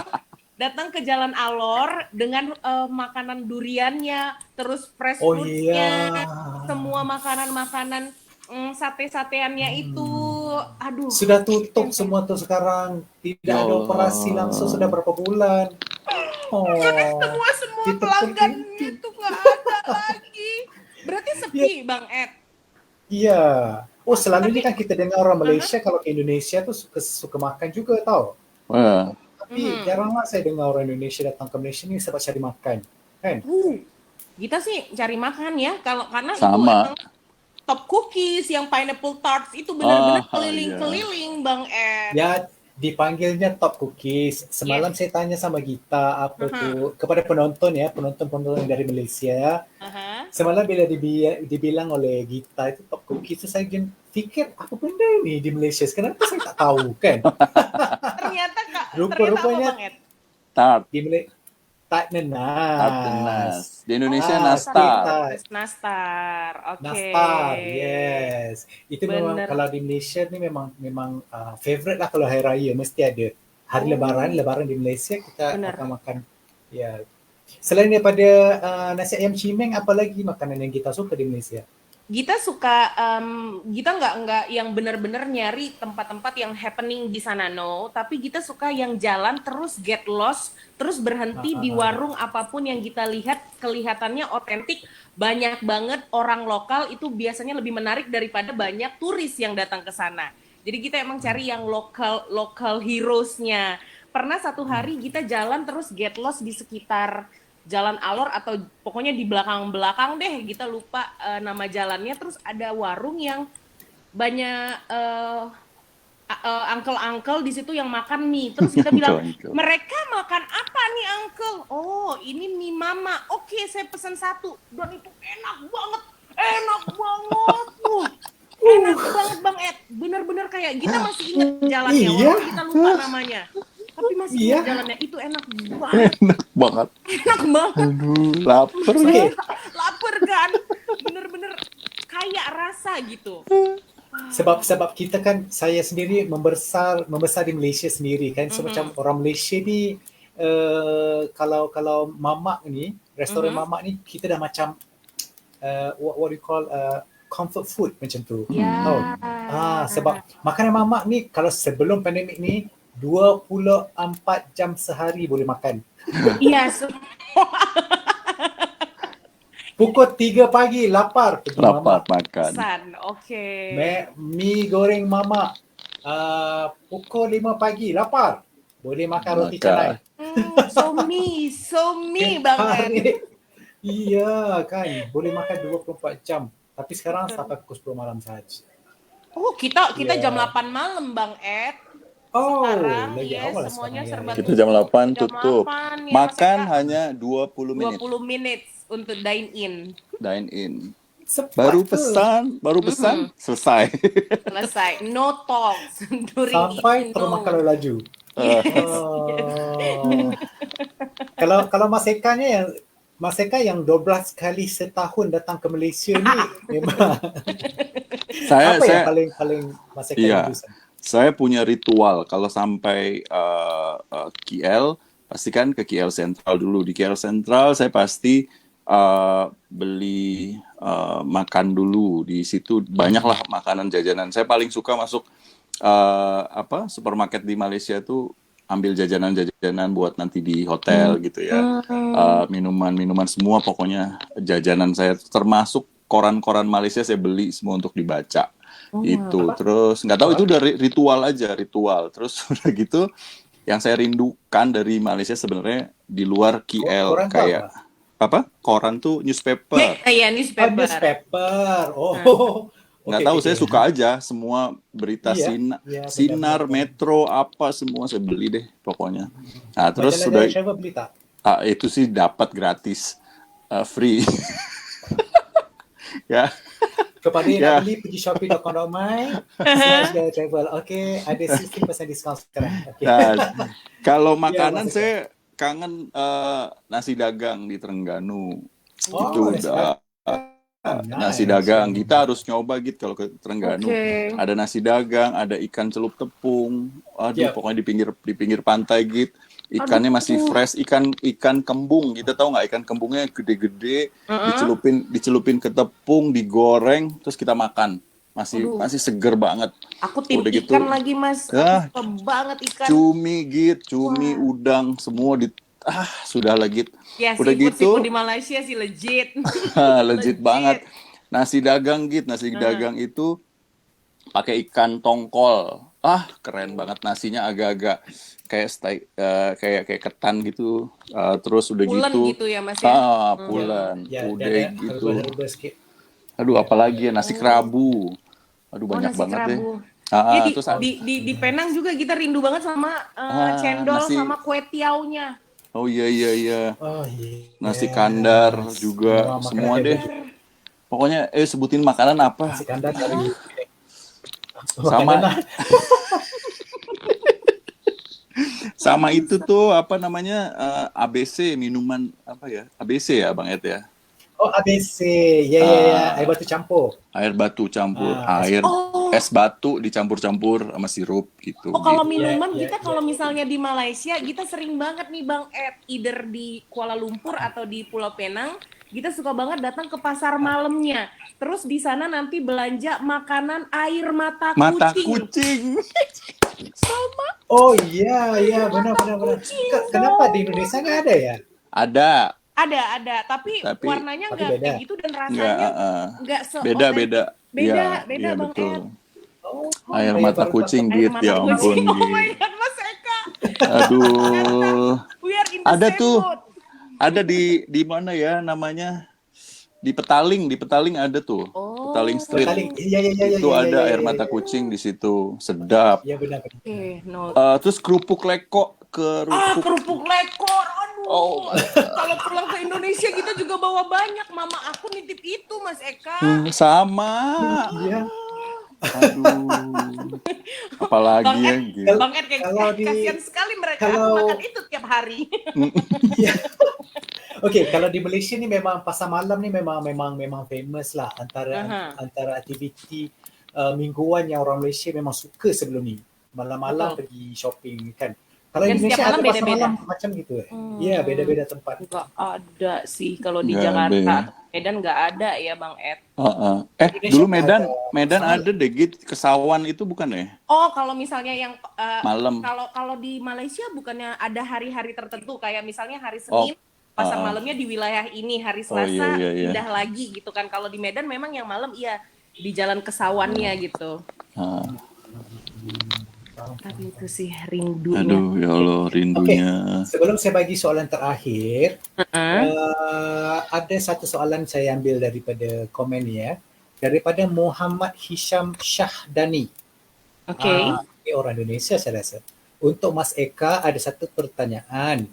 datang ke Jalan Alor dengan makanan duriannya, terus fresh fruitsnya, semua makanan-makanan sate-sateannya itu, aduh. Sudah tutup semua tuh sekarang, tidak ada operasi langsung sudah berapa bulan. Semua pelanggan itu nggak ada lagi. Berarti sepi Bang Ed. Iya. Selalunya kan kita dengar orang Malaysia kalau ke Indonesia tuh suka makan juga tau. Tapi jaranglah saya dengar orang Indonesia datang ke Malaysia ni sebab cari makan, kan? Kita sih cari makan ya, karena sama. Itu top cookies yang pineapple tarts itu benar-benar keliling-keliling Bang Ed. Ya, dipanggilnya top cookies. Semalam saya tanya sama Gita apa tu kepada penonton yang dari Malaysia. Semalam bila dibilang oleh Gita itu top cookies, saya fikir apa benda ni di Malaysia? Kenapa saya tak tahu kan? Ternyata Rupa-rupanya apa Bang Ed? Tart. Di Malaysia Tak nenas. Tak nenas. Di Indonesia Ah, nastar. kita- Nastar. Oke. Nastar, yes. Itu memang Bener. kalau di Malaysia ni memang favorite lah kalau hari raya mesti ada. Hari Lebaran di Malaysia kita Benar. akan makan. Ya. Selain daripada nasi ayam cimeng, apa lagi makanan yang kita suka di Malaysia? Kita suka, kita nggak yang benar-benar nyari tempat-tempat yang happening di sana, no. Tapi kita suka yang jalan terus get lost, terus berhenti di warung apapun yang kita lihat kelihatannya otentik. Banyak banget orang lokal itu biasanya lebih menarik daripada banyak turis yang datang ke sana. Jadi kita emang cari yang local heroes-nya. Pernah satu hari kita jalan terus get lost di sekitar Jalan Alor atau pokoknya di belakang-belakang deh, kita lupa nama jalannya. Terus ada warung yang banyak uncle-uncle di situ yang makan mie. Terus kita bilang, Uncle-uncle. mereka makan apa nih uncle? Oh, ini mie mama. Oke, saya pesan satu. Dan itu enak banget. Enak banget. Enak banget Bang Ed. Bener-bener kayak kita masih ingat jalannya. Iya. Walaupun kita lupa namanya. Tapi masih Iya. ingat jalannya. Itu enak banget. Enak banget. Enak banget. Aduh, lapar. Oke. Lapar kan? Bener-bener kayak rasa gitu. Sebab kita kan, saya sendiri membesar di Malaysia sendiri kan. So macam orang Malaysia ni kalau mamak ni, restoran mamak ni kita dah macam what do you call comfort food macam tu. Ya. Tahu? Sebab makanan mamak ni kalau sebelum pandemik ni 24 jam sehari boleh makan. Iya, Pukul 3 pagi lapar pergi Lapar mamak. makan. pesan. Oke. Mie goreng mamak. Pukul 5 pagi lapar. Boleh makan roti Makan. canai. So me Bang Ed. Iya kan, boleh makan 24 jam. Tapi sekarang sampai pukul 10 malam saja. Oh, kita Ya. jam 8 malam Bang Ed. Oh, Sekarang lagi ya awal semuanya sekarang, serba ya. Kita jam 8 Jam tutup. 8, ya, Makan Mas Eka. hanya 20 menit. 20 minutes untuk dine in. Dine in. Cepat Baru ke? pesan, selesai. Selesai. No talks during Sampai eating, terus no. makan lalu laju. Oh. Kalau Mas Eka yang 12 kali setahun datang ke Malaysia ni memang apa yang paling Mas Eka Iya. rindu? Saya punya ritual kalau sampai KL, pastikan ke KL Sentral dulu. Di KL Sentral saya pasti beli makan dulu. Di situ banyaklah makanan jajanan. Saya paling suka masuk supermarket di Malaysia tuh, ambil jajanan-jajanan buat nanti di hotel gitu ya. Minuman-minuman semua pokoknya jajanan saya, termasuk koran-koran Malaysia saya beli semua untuk dibaca. Itu terus nggak tahu, itu udah ritual aja, ritual. Terus udah gitu yang saya rindukan dari Malaysia sebenarnya di luar KL Koran tuh kayak apa? Koran tuh newspaper. Iya, newspaper. Newspaper. Nggak tahu, saya suka aja semua berita Iya, iya, Sinar, benar-benar. Metro, apa semua saya beli deh pokoknya. Nah, terus Majalah sudah dari travel beli tak? itu sih dapat gratis, free. Ya. Kepada yang Ya. nak beli, pergi shopee.com.my /travel. Okey, ada 16% diskaun sekarang. Okay. Nah, kalau makanan Mas Eka. saya kangen nasi dagang di Terengganu. Oh, Itu nasi udah nasi dagang. Kita harus nyoba gitu kalau ke Terengganu. Oke. Ada nasi dagang, ada ikan celup tepung. Aduh, Yep. pokoknya di pinggir pantai gitu. Ikannya masih fresh, ikan kembung. Kita tahu nggak, ikan kembungnya gede-gede, dicelupin ke tepung, digoreng, terus kita makan. Masih seger banget. Aku tim Udah gitu. ikan lagi, Mas. Ah. Aku suka banget ikan. Cumi, udang, semua sudah legit. Ya, Udah gitu, seafood di Malaysia sih legit. legit banget. Nasi dagang itu pakai ikan tongkol. Keren banget, nasinya agak-agak kayak steak, kayak ketan gitu. Terus udah Pulen gitu. gitu ya, Mas ya. Pulen. Ya, Udah dan gitu. herba-herba sikit. Aduh, apalagi ya, nasi kerabu. Aduh, banyak nasi banget deh. kerabu. Ah, Ya, terus di Penang juga kita rindu banget sama cendol nasi- sama kue tiaunya. oh iya. Oh iya. Nasi kandar juga, semua makanan deh. Pokoknya sebutin makanan apa? Nasi kandar dari Sama sama itu tuh apa namanya ABC minuman apa ya? ABC ya Bang Ed ya. Oh, ABC. Ya, ya, ya. Air batu campur. Air batu campur Ah, air Oh, es batu dicampur-campur sama sirup gitu. oh kalau gitu. minuman Ya, kita ya, kalau ya. misalnya di Malaysia kita sering banget nih Bang Ed, either di Kuala Lumpur atau di Pulau Penang, kita suka banget datang ke pasar malamnya. Terus di sana nanti belanja makanan air mata Mata kucing. kucing. Sama Oh iya, iya, benar, benar, benar. Kenapa di Indonesia nggak ada ya? Ada, ada, tapi tapi warnanya tapi nggak beda. kayak gitu dan enggak rasanya nggak beda se-otentik. beda. Beda, Ya, beda iya Bang betul. Ed. Oh, Air saya mata baru kucing tahu. Air gitu, mata ya ampun kucing. Oh my gitu. God, Mas Eka. Aduh, We are in the ada same tuh, mood. ada di mana ya namanya? Di Petaling ada tuh. Petaling Oh. Street. Petaling. Iya, iya, iya, Itu iya, ada iya, air iya, mata iya. kucing di situ. Sedap. Iya, benar, benar. No. Terus kerupuk leko, Kerupuk lekor. Aduh. Oh my Kalau pulang ke Indonesia kita juga bawa banyak. Mama aku nitip itu, Mas Eka. sama. Iya. Aduh. Apalagi Bang ya Ed, gitu. Bang Ed kayak Kalau di- kasihan sekali mereka. Aku kalau- makan itu tiap hari. Iya. Oke, kalau di Malaysia ni memang pasar malam ni memang famous lah Aha. antara aktiviti mingguan yang orang Malaysia memang suka sebelum ni. Malam-malam Betul. pergi shopping kan. Kalau Dan Indonesia setiap malam ada pasar beda-beda. malam macam gitu Iya, beda-beda tempat. Nggak ada sih kalau di Nggak Jakarta ada ya. atau Medan nggak ada ya Bang Ed. Indonesia Dulu nggak Medan ada. ada deh gitu, Kesawan itu bukan ya? Oh, kalau misalnya yang Malam. kalau di Malaysia bukannya ada hari-hari tertentu kayak misalnya hari Senin pasar malamnya di wilayah ini, hari Oh, Selasa iya. pindah lagi gitu kan. Kalau di Medan memang yang malam iya di jalan Kesawannya gitu. Ah, Tapi itu sih rindunya. aduh ya Allah rindunya. Sebelum saya bagi soalan terakhir, Heeh. ada satu soalan saya ambil daripada komen ni daripada Muhammad Hisham Syahdani. Oke. Ini orang Indonesia saya rasa. Untuk Mas Eka ada satu pertanyaan.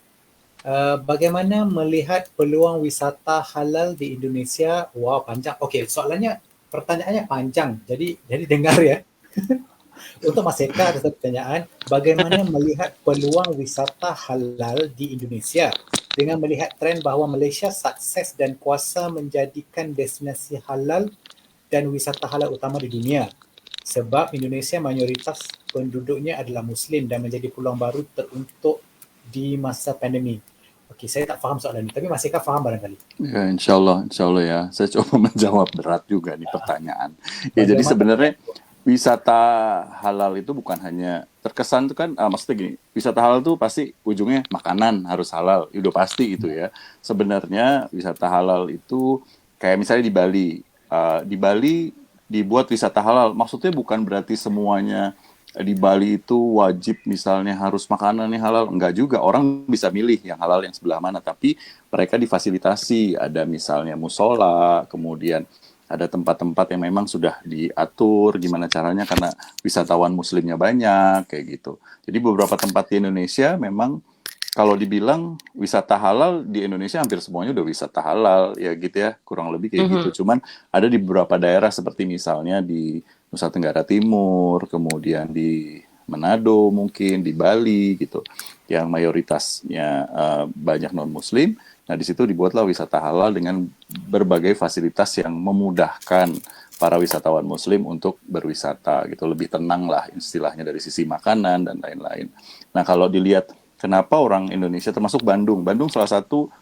Bagaimana melihat peluang wisata halal di Indonesia? Wow, panjang. Okey, pertanyaannya panjang. Jadi dengar ya. Untuk Mas Eka ada satu pertanyaan. Bagaimana melihat peluang wisata halal di Indonesia dengan melihat trend bahawa Malaysia sukses dan kuasa menjadikan destinasi halal dan wisata halal utama di dunia? Sebab Indonesia mayoritas penduduknya adalah Muslim dan menjadi peluang baru teruntuk di masa pandemik. Okey, saya tak faham soalan ini, tapi Mas Eka faham barangkali. Ya, insya Allah ya. Saya coba menjawab berat juga nih pertanyaan. Ya, jadi Bagaimana? sebenarnya wisata halal itu bukan hanya terkesan itu kan, maksudnya gini, wisata halal itu pasti ujungnya makanan harus halal, udah pasti itu ya. Sebenarnya wisata halal itu kayak misalnya di Bali, di Bali dibuat wisata halal, maksudnya bukan berarti semuanya di Bali itu wajib misalnya harus makanan yang halal, enggak juga, orang bisa milih yang halal yang sebelah mana, tapi mereka difasilitasi, ada misalnya musola, kemudian ada tempat-tempat yang memang sudah diatur gimana caranya karena wisatawan muslimnya banyak kayak gitu. Jadi beberapa tempat di Indonesia memang kalau dibilang wisata halal di Indonesia hampir semuanya udah wisata halal ya gitu ya, kurang lebih kayak gitu. Cuman ada di beberapa daerah seperti misalnya di Nusa Tenggara Timur, kemudian di Manado mungkin, di Bali gitu, yang mayoritasnya banyak non-muslim. Nah, di situ dibuatlah wisata halal dengan berbagai fasilitas yang memudahkan para wisatawan muslim untuk berwisata gitu, lebih tenang lah istilahnya dari sisi makanan dan lain-lain. Nah, kalau dilihat kenapa orang Indonesia termasuk Bandung salah satu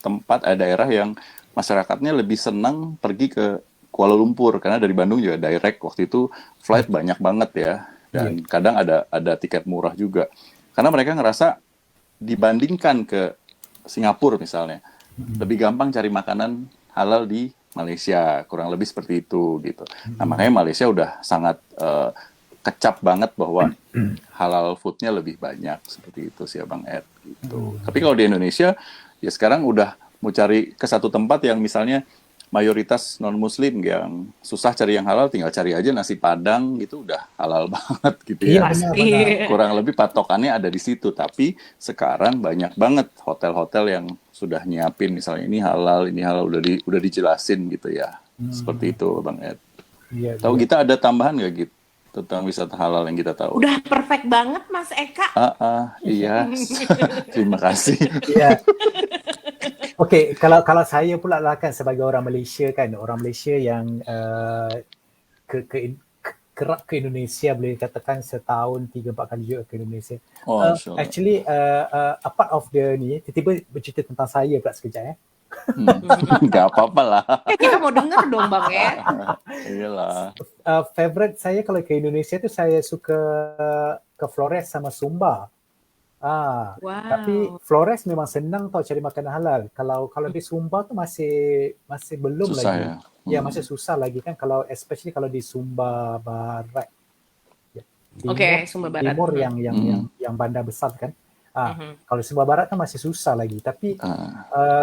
tempat daerah yang masyarakatnya lebih senang pergi ke Kuala Lumpur karena dari Bandung juga direct, waktu itu flight banyak banget ya, dan kadang ada tiket murah juga. Karena mereka ngerasa dibandingkan ke Singapura misalnya, lebih gampang cari makanan halal di Malaysia, kurang lebih seperti itu gitu. Nah, makanya Malaysia udah sangat kecap banget bahwa halal foodnya lebih banyak, seperti itu sih Bang Ed gitu. Tapi kalau di Indonesia ya sekarang udah mau cari ke satu tempat yang misalnya mayoritas non-muslim yang susah cari yang halal, tinggal cari aja nasi Padang gitu udah halal banget gitu ya. Iya, benar. Kurang lebih patokannya ada di situ, tapi sekarang banyak banget hotel-hotel yang sudah nyiapin misalnya ini halal udah dijelasin gitu ya. Seperti itu Bang Ed. Iya. Tahu kita ada tambahan nggak gitu? tentang wisata halal yang kita tahu. Udah perfect banget Mas Eka. Iya. Terima kasih. Ya. Okey, kalau saya pula lah kan sebagai orang Malaysia yang kerap ke Indonesia, boleh katakan setahun 3-4 kali juga ke Indonesia. Oh, Masya Allah. Actually apart of the ni, tiba-tiba bercerita tentang saya pula sekejap. Nggak apa-apa lah. Kita mau denger dong Bang Ed. Iyalah. Favorite saya kalau ke Indonesia tu saya suka ke Flores sama Sumba. Wow. Tapi Flores memang senang tau cari makanan halal. Kalau di Sumba tu masih belum Susah lagi. ya. Ya, masih susah lagi kan, kalau especially kalau di Sumba Barat. Ya. Oke, Sumba Barat. Timur yang bandar besar kan. Kalau Sumba Barat kan masih susah lagi. Tapi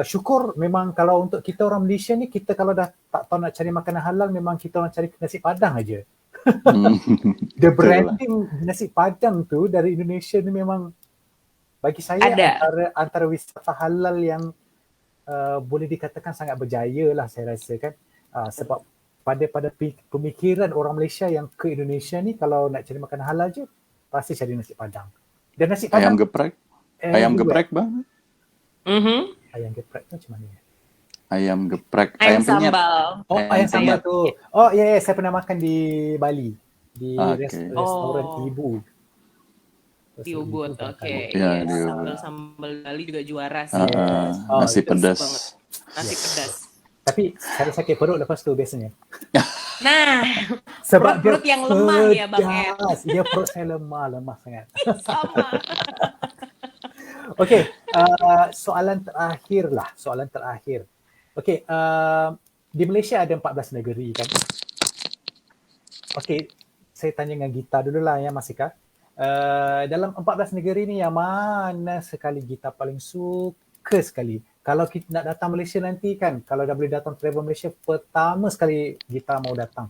syukur memang kalau untuk kita orang Malaysia ni, kita kalau dah tak tahu nak cari makanan halal, memang kita orang cari nasi padang aja. The branding nasi padang tu dari Indonesia ni memang bagi saya antara wisata halal yang boleh dikatakan sangat berjaya lah, saya rasa kan. Sebab pada pemikiran orang Malaysia yang ke Indonesia ni, kalau nak cari makanan halal je pasti cari nasi padang. Dan nasi padang ayam geprek bang. Ayam geprek tu macam mana? Ayam geprek. Ayam sambal. Ayam sambal tu. Oh ya, saya pernah makan di Bali di restoran Ibu. Di Ubud, oke. Ya, Sambal Bali juga juara sih. Nasi pedas. Nasi pedas. Tapi saya sakit perut lepas tu biasanya. Nah, sebab perut yang lemah ya Bang Ed. Dia perut saya lemah sangat. Sama. Okey, soalan terakhir. Okey, di Malaysia ada 14 negeri kan? Okey, saya tanya dengan Gita dululah ya Mas Ika. Dalam 14 negeri ni, yang mana sekali Gita paling suka sekali? Kalau kita nak datang Malaysia nanti kan, kalau dah boleh datang travel Malaysia, pertama sekali Gita mau datang.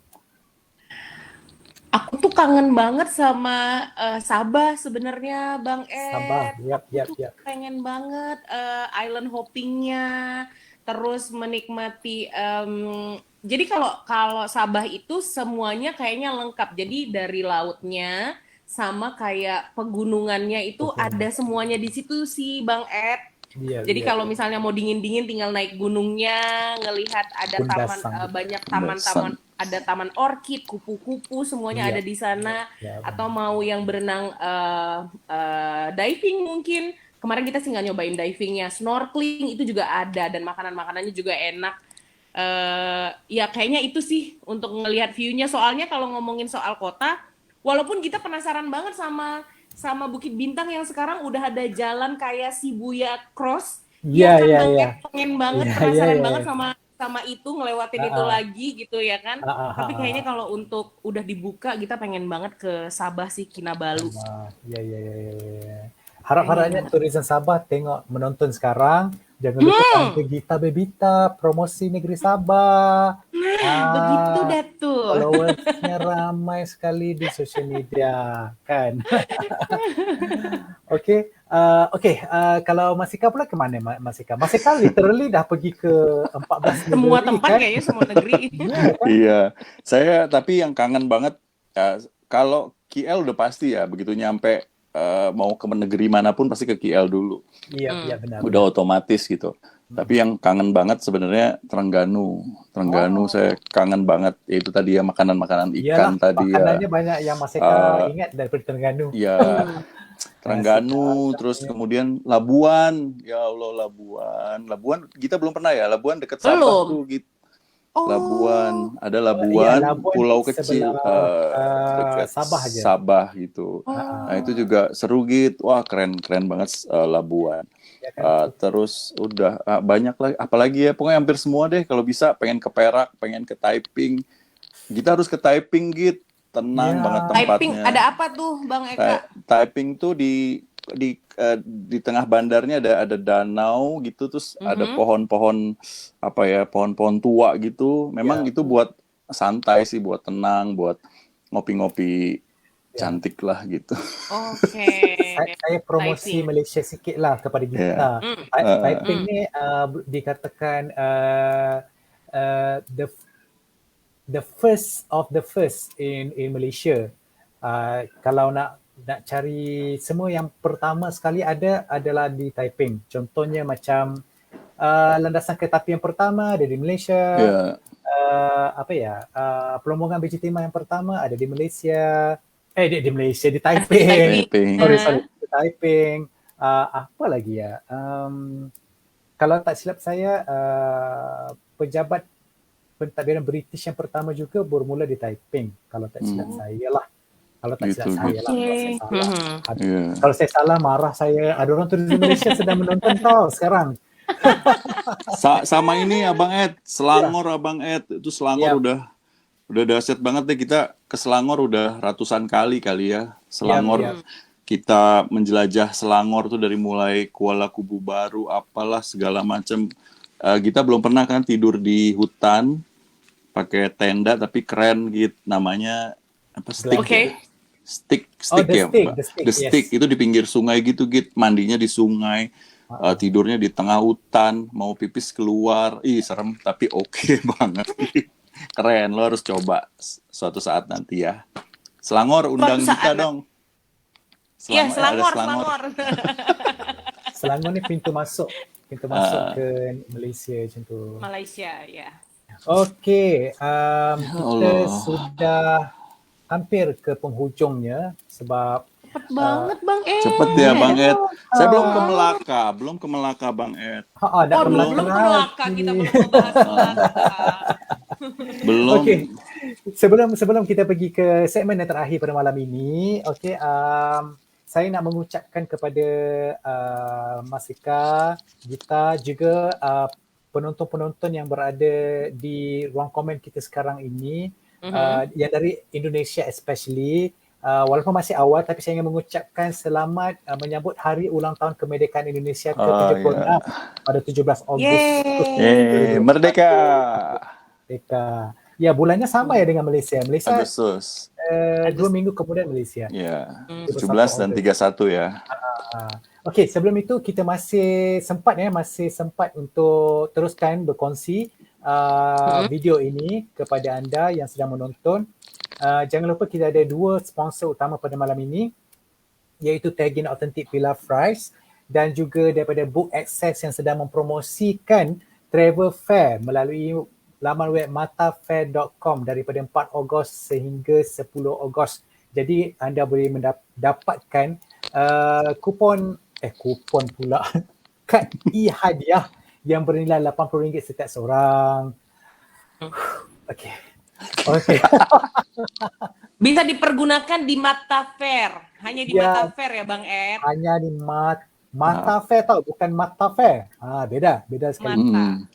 Aku tuh kangen banget sama Sabah sebenarnya Bang Ed. Sabah, yap. Pengen banget island hoppingnya, terus menikmati. Jadi kalau Sabah itu semuanya kayaknya lengkap. Jadi dari lautnya sama kayak pegunungannya itu ada semuanya di situ sih Bang Ed. Jadi kalau misalnya mau dingin-dingin tinggal naik gunungnya, ngelihat ada banyak taman-taman, ada taman orkid, kupu-kupu, semuanya ada di sana. Atau mau yang berenang diving mungkin. Kemarin kita sih nggak nyobain divingnya, snorkeling itu juga ada, dan makanan-makanannya juga enak. Ya kayaknya itu sih untuk ngelihat view-nya. Soalnya kalau ngomongin soal kota, walaupun kita penasaran banget sama Bukit Bintang yang sekarang udah ada jalan kayak Shibuya Cross. Iya. Pengen banget, penasaran banget sama itu, ngelewatin itu lagi gitu ya kan. Tapi kayaknya kalau untuk udah dibuka, kita pengen banget ke Sabah sih, Kinabalu. Iya. Harap-harapnya tourism Sabah tengok menonton sekarang. Jangan lupa ke Gita Bebita, promosi negeri Sabah. Begitu dah tuh. Followersnya ramai sekali di social media, kan? Okey, kalau Mas Ika pula ke mana Mas Ika? Mas Ika literally dah pergi ke 14 negeri. Semua tempat kan? Kayaknya semua negeri. Iya, saya tapi yang kangen banget kalau KL udah pasti ya, begitu nyampe mau ke negeri manapun pasti ke KL dulu. Iya, benar. Udah otomatis gitu. Tapi yang kangen banget sebenarnya Terengganu. Saya kangen banget. Itu tadi ya makanan-makanan ikan. Makanannya banyak yang Mas Eka ingat daripada Terengganu. Iya. Terengganu, terus kemudian Labuan. Ya Allah, Labuan kita belum pernah ya. Labuan dekat Sabah tuh gitu. Labuan, ada Labuan, pulau kecil dekat Sabah gitu. Nah itu juga seru gitu. Wah keren banget Labuan. Terus udah banyak lagi, apalagi ya, pokoknya hampir semua deh. Kalau bisa pengen ke Perak, pengen ke Taiping. Kita harus ke Taiping gitu. Tenang banget tempatnya. Taiping ada apa tuh Bang Eka? Taiping tuh di tengah bandarnya ada danau gitu, terus ada pohon-pohon pohon-pohon tua gitu. Memang itu buat santai sih, buat tenang, buat ngopi-ngopi cantik lah gitu. Oke. Saya promosi Taiping Malaysia sikit lah kepada kita. Taiping ni dikatakan the first of the first in Malaysia. Kalau nak cari semua, yang pertama sekali adalah di Taiping. Contohnya macam landasan kereta api yang pertama ada di Malaysia. Ya, Pelombongan biji timah yang pertama ada di Malaysia. Di Malaysia, di Taiping. Taiping. Sorry, di Taiping. Apa lagi ya? Kalau tak silap saya, pejabat pentadbiran British yang pertama juga bermula di Taiping. Kalau tak silap saya lah. Kalau tak silap Gitu, saya lah. Kalau saya Oke. salah. Ya. Kalau saya salah, marah saya. Ada orang tuh di Malaysia sedang menonton tau sekarang. Sama ini Abang Ed, Selangor Abang Ed, itu Selangor udah dahsyat banget deh. Kita ke Selangor udah ratusan kali ya. Selangor Iya. kita menjelajah Selangor tuh dari mulai Kuala Kubu Baru, apalah segala macam. Kita belum pernah kan tidur di hutan pakai tenda, tapi keren gitu, namanya apa, stick Oke. stick The ya Stick, Mbak? The Stick, The stick yes. itu di pinggir sungai gitu, mandinya di sungai. Tidurnya di tengah hutan, mau pipis keluar, serem tapi oke banget. Keren, lo harus coba suatu saat nanti ya. Selangor undang Suatu kita saat. dong. Iya, Ada Selangor. Selangor ni pintu masuk ke Malaysia macam tu. Malaysia, ya. Okey, kita Allah. sudah hampir ke penghujungnya sebab Cepet banget Bang Ed. Cepet ya Bang Ed. Saya belum ke Melaka Bang Ed. dah ke Belum Melaka Melaka, lagi. kita belum membahas Melaka. Belum. Okey. Sebelum kita pergi ke segmen yang terakhir pada malam ini, saya nak mengucapkan kepada Mas Ika, Gita, juga penonton-penonton yang berada di ruang komen kita sekarang ini, yang dari Indonesia especially. Walaupun masih awal, tapi saya ingin mengucapkan selamat menyambut hari ulang tahun kemerdekaan Indonesia ke-76 pada 17 Ogos. Merdeka. Merdeka. Ya, bulannya sama ya dengan Malaysia. Malaysia Agustus. 2 minggu kemudian Malaysia. Ya, 17 17 dan 31 ya. Okey, sebelum itu kita masih sempat untuk teruskan berkongsi video ini kepada anda yang sedang menonton. Jangan lupa kita ada 2 sponsor utama pada malam ini, iaitu Tagin Authentic Pilaf Rice dan juga daripada Book Access yang sedang mempromosikan travel fair melalui laman web matafair.com daripada 4 Ogos sehingga 10 Ogos. Jadi anda boleh mendapatkan kupon pula kad e-hadiah yang bernilai RM80 setiap seorang. Okey. Bisa dipergunakan di Mata Fair. Hanya di Mata Fair ya Bang Ed. Hanya di Mata Fair tau, bukan Mata Fair. Beda sekali. Mata.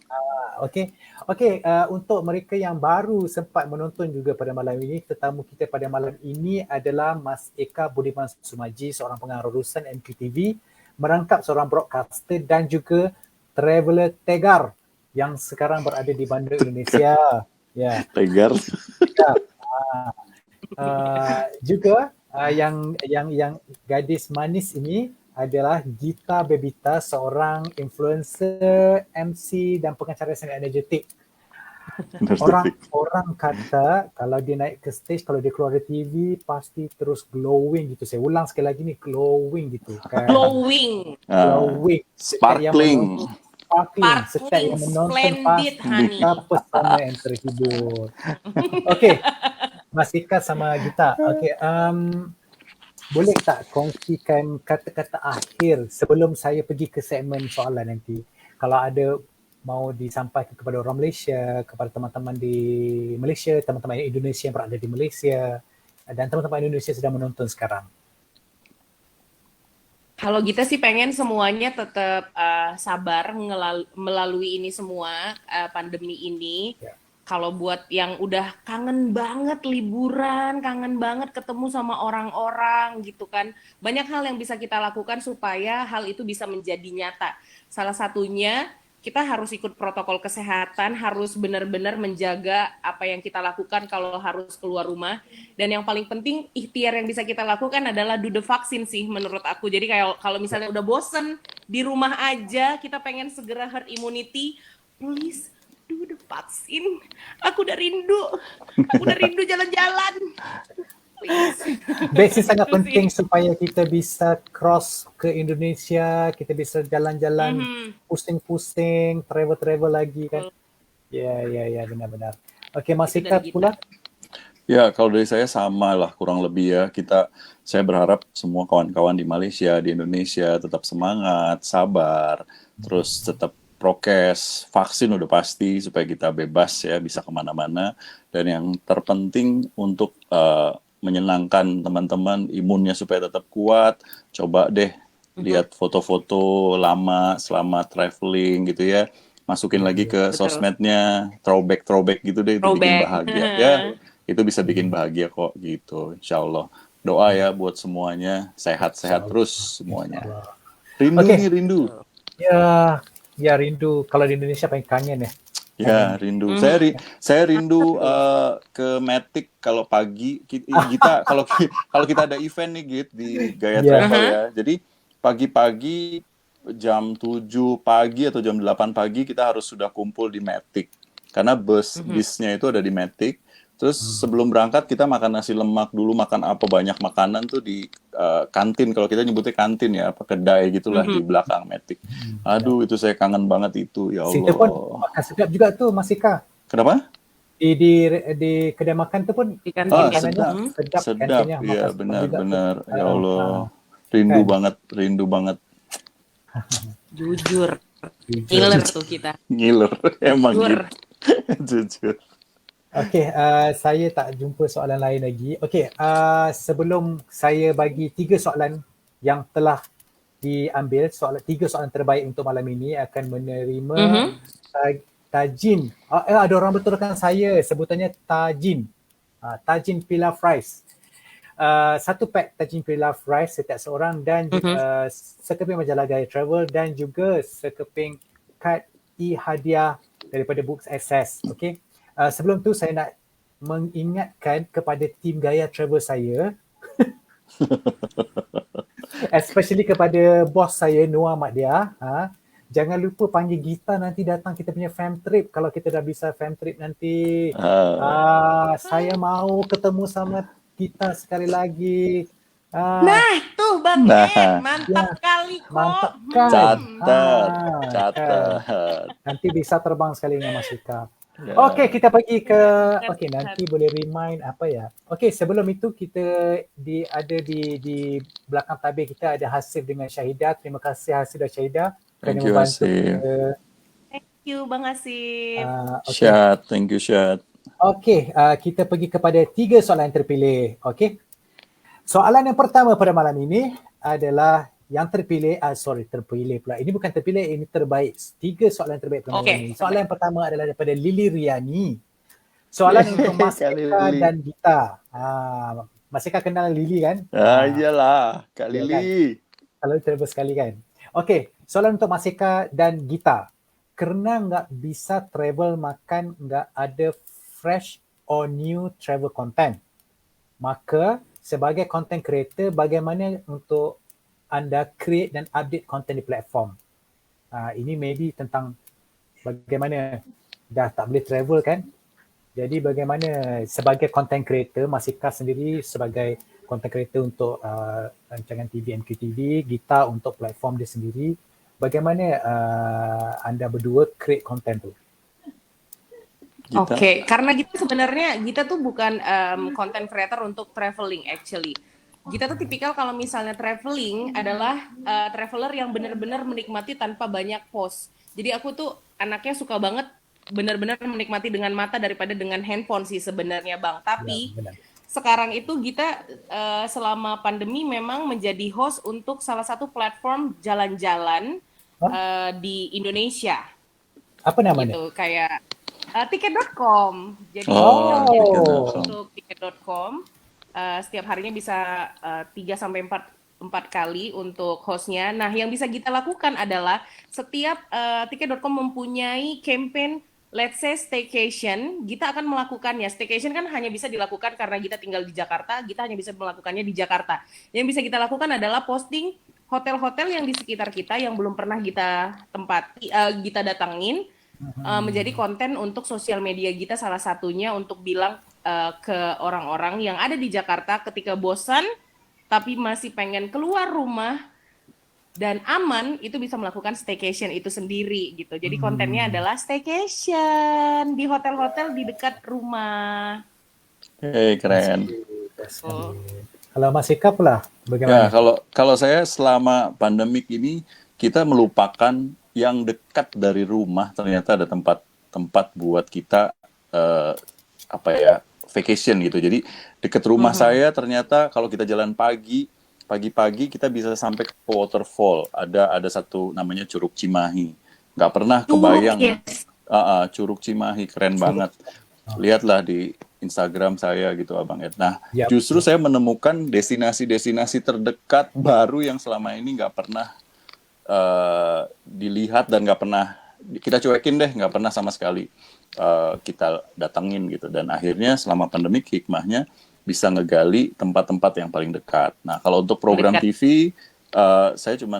Okey, untuk mereka yang baru sempat menonton juga pada malam ini, tetamu kita pada malam ini adalah Mas Eka Budiman Sumaji, seorang pengarah urusan MPTV, merangkap seorang broadcaster dan juga traveller tegar yang sekarang berada di bandar Indonesia. Ya. Tegar. Juga yang gadis manis ini adalah Gita Bebita, seorang influencer, MC dan pengacara sangat energetik. Orang kata kalau dia naik ke stage, kalau dia keluar dari TV pasti terus glowing gitu. Saya ulang sekali lagi ni, glowing gitu kan. Glowing. Sparkling. Setiap yang menonton Splendid, honey. pasti pesona yang terhibur. Okey, Mas Ika sama Gita. Okey, boleh tak kongsikan kata-kata akhir sebelum saya pergi ke segmen soalan nanti? Kalau ada mau disampaikan kepada orang Malaysia, kepada teman-teman di Malaysia, teman-teman Indonesia yang berada di Malaysia dan teman-teman Indonesia sedang menonton sekarang. Kalau kita sih pengen semuanya tetap sabar melalui ini semua, pandemi ini. Ya. Kalau buat yang udah kangen banget liburan, kangen banget ketemu sama orang-orang gitu kan. Banyak hal yang bisa kita lakukan supaya hal itu bisa menjadi nyata. Salah satunya kita harus ikut protokol kesehatan, harus benar-benar menjaga apa yang kita lakukan kalau harus keluar rumah. Dan yang paling penting, ikhtiar yang bisa kita lakukan adalah do the vaksin sih menurut aku. Jadi kalau misalnya udah bosen di rumah aja, kita pengen segera herd immunity, please do the vaksin. Aku udah rindu jalan-jalan. Base sangat Itu penting sih. supaya kita bisa cross ke Indonesia, kita bisa jalan-jalan, Mhm. pusing-pusing, travel-travel lagi kan. Betul. Ya, benar-benar. Oke, Mas Itu Ika dari kita. pula. Ya, kalau dari saya sama lah kurang lebih ya. Saya berharap semua kawan-kawan di Malaysia, di Indonesia tetap semangat, sabar, terus tetap prokes, vaksin udah pasti supaya kita bebas ya, bisa kemana-mana. Dan yang terpenting untuk menyenangkan teman-teman, imunnya supaya tetap kuat. Coba deh lihat foto-foto lama selama traveling gitu ya. Masukin lagi ke Betul. sosmednya, throwback gitu deh, itu bikin Throwback. bahagia. Ya, itu bisa bikin bahagia kok gitu, insya Allah. Doa ya buat semuanya, sehat-sehat Insyaallah. terus semuanya. Insyaallah. Rindu Oke, nih, rindu. ya rindu. Kalau di Indonesia paling kangen ya. Ya, Kangen. rindu. Mhm. Saya rindu ke Matic kalau pagi. Kita kalau kita ada event nih Git di Gaya Ya, Travel Aha. ya. Jadi pagi-pagi jam 7 pagi atau jam 8 pagi kita harus sudah kumpul di Matic. Karena bisnya itu ada di Matic. Terus sebelum berangkat kita makan nasi lemak dulu, makan apa banyak makanan tuh di kantin. Kalau kita nyebutnya kantin ya, apa kedai gitulah di belakang Matic. ya. Aduh, itu saya kangen banget itu, ya Situ pun Allah. makan sedap juga tuh Mas Ika. Kenapa? Di kedai makan tuh pun Di kantin ya. makanannya Sedap, Mhm. sedap, sedap, kantinnya makan ya sedap juga tuh. benar-benar, ya Allah, Kan? rindu banget, Jujur. Jujur. Ngiler tuh kita. ngiler, emang Jujur. gitu, jujur. Okey, saya tak jumpa soalan lain lagi. Okey, sebelum saya bagi 3 soalan yang telah diambil, tiga soalan terbaik untuk malam ini akan menerima Mhm. tajin. Ada orang betulkan saya sebutannya tajin. Tajin pilaf rice. Satu pack tajin pilaf rice setiap seorang dan Mhm. sekeping majalah Gaya Travel dan juga sekeping kad e-hadiah daripada Books Access. Okey. Sebelum tu saya nak mengingatkan kepada tim Gaya Travel saya especially kepada bos saya Noah Maddia, jangan lupa panggil Gita nanti datang kita punya fam trip. Kalau kita dah bisa fam trip nanti, saya mau ketemu sama Gita sekali lagi. Nah, tuh Bang Nah, mantap kali kok. Mantap kan? catat, Kan. catat. Nanti bisa terbang sekali dengan Mas Ika. Ya. Okey, kita pergi ke Kan. nanti boleh remind apa ya. Okey, sebelum itu kita ada di belakang tabir kita ada Hasif dengan Syahidah. Terima kasih Hasif dan Syahidah kerana Thank you, membantu Hasif. kita. Thank you Bang Asif. Okey. Syad, thank you Syad. Okey, kita pergi kepada 3 soalan yang terpilih. Okey. Soalan yang pertama pada malam ini adalah yang terpilih, terpilih pula. Ini bukan terpilih, ini terbaik. 3 soalan terbaik pada malam Okey. ini. Soalan yang pertama adalah daripada Lili Riani. Soalan untuk Mas Kak Eka Lili. dan Gita. Mas Eka kenal Lili kan? Iyalah, Kak Ya kan? Lili. Kalau travel sekali kan. Okey, soalan untuk Mas Eka dan Gita. Kerana nggak bisa travel makan nggak ada fresh or new travel content, maka sebagai content creator bagaimana untuk anda create dan update content di platform? Ini maybe tentang bagaimana dah tak boleh travel kan? Jadi bagaimana sebagai content creator, Mas Ika sendiri sebagai content creator untuk rancangan TV MQTV, Gita untuk platform dia sendiri, bagaimana anda berdua create content tu? Gita. Oke, karena Gita tuh bukan content creator untuk traveling actually. Gita tuh tipikal kalau misalnya traveling adalah traveler yang benar-benar menikmati tanpa banyak post. Jadi aku tuh anaknya suka banget benar-benar menikmati dengan mata daripada dengan handphone sih sebenarnya Bang. Tapi Ya, benar. sekarang itu Gita selama pandemi memang menjadi host untuk salah satu platform jalan-jalan di Indonesia. Apa namanya? Gitu kayak tiket.com. Jadi tiket.com. untuk tiket.com setiap harinya bisa 3 sampai 4 kali untuk hostnya. Nah, yang bisa kita lakukan adalah setiap tiket.com mempunyai campaign let's say staycation, Gita akan melakukannya. Staycation kan hanya bisa dilakukan karena Gita tinggal di Jakarta, Gita hanya bisa melakukannya di Jakarta. Yang bisa kita lakukan adalah posting hotel-hotel yang di sekitar kita yang belum pernah Gita tempati, Gita datangin, menjadi konten untuk sosial media Gita, salah satunya untuk bilang ke orang-orang yang ada di Jakarta ketika bosan tapi masih pengen keluar rumah dan aman, itu bisa melakukan staycation itu sendiri gitu. Jadi kontennya adalah staycation di hotel-hotel di dekat rumah. Keren. Oh. Kalau Mas Ikap lah, Ya, bagaimana? kalau saya selama pandemik ini kita melupakan yang dekat dari rumah, ternyata ada tempat buat kita apa ya, vacation gitu. Jadi dekat rumah saya ternyata kalau kita jalan pagi-pagi kita bisa sampai ke waterfall. Ada satu namanya Curug Cimahi. Nggak pernah kebayang. Yes. Curug Cimahi keren banget. Lihatlah di Instagram saya gitu Abang Ed. Nah, Yap. justru saya menemukan destinasi-destinasi terdekat baru yang selama ini nggak pernah dilihat dan nggak pernah kita cuekin deh, nggak pernah sama sekali kita datengin gitu. Dan akhirnya selama pandemik hikmahnya bisa ngegali tempat-tempat yang paling dekat. Nah, kalau untuk program TV, saya cuma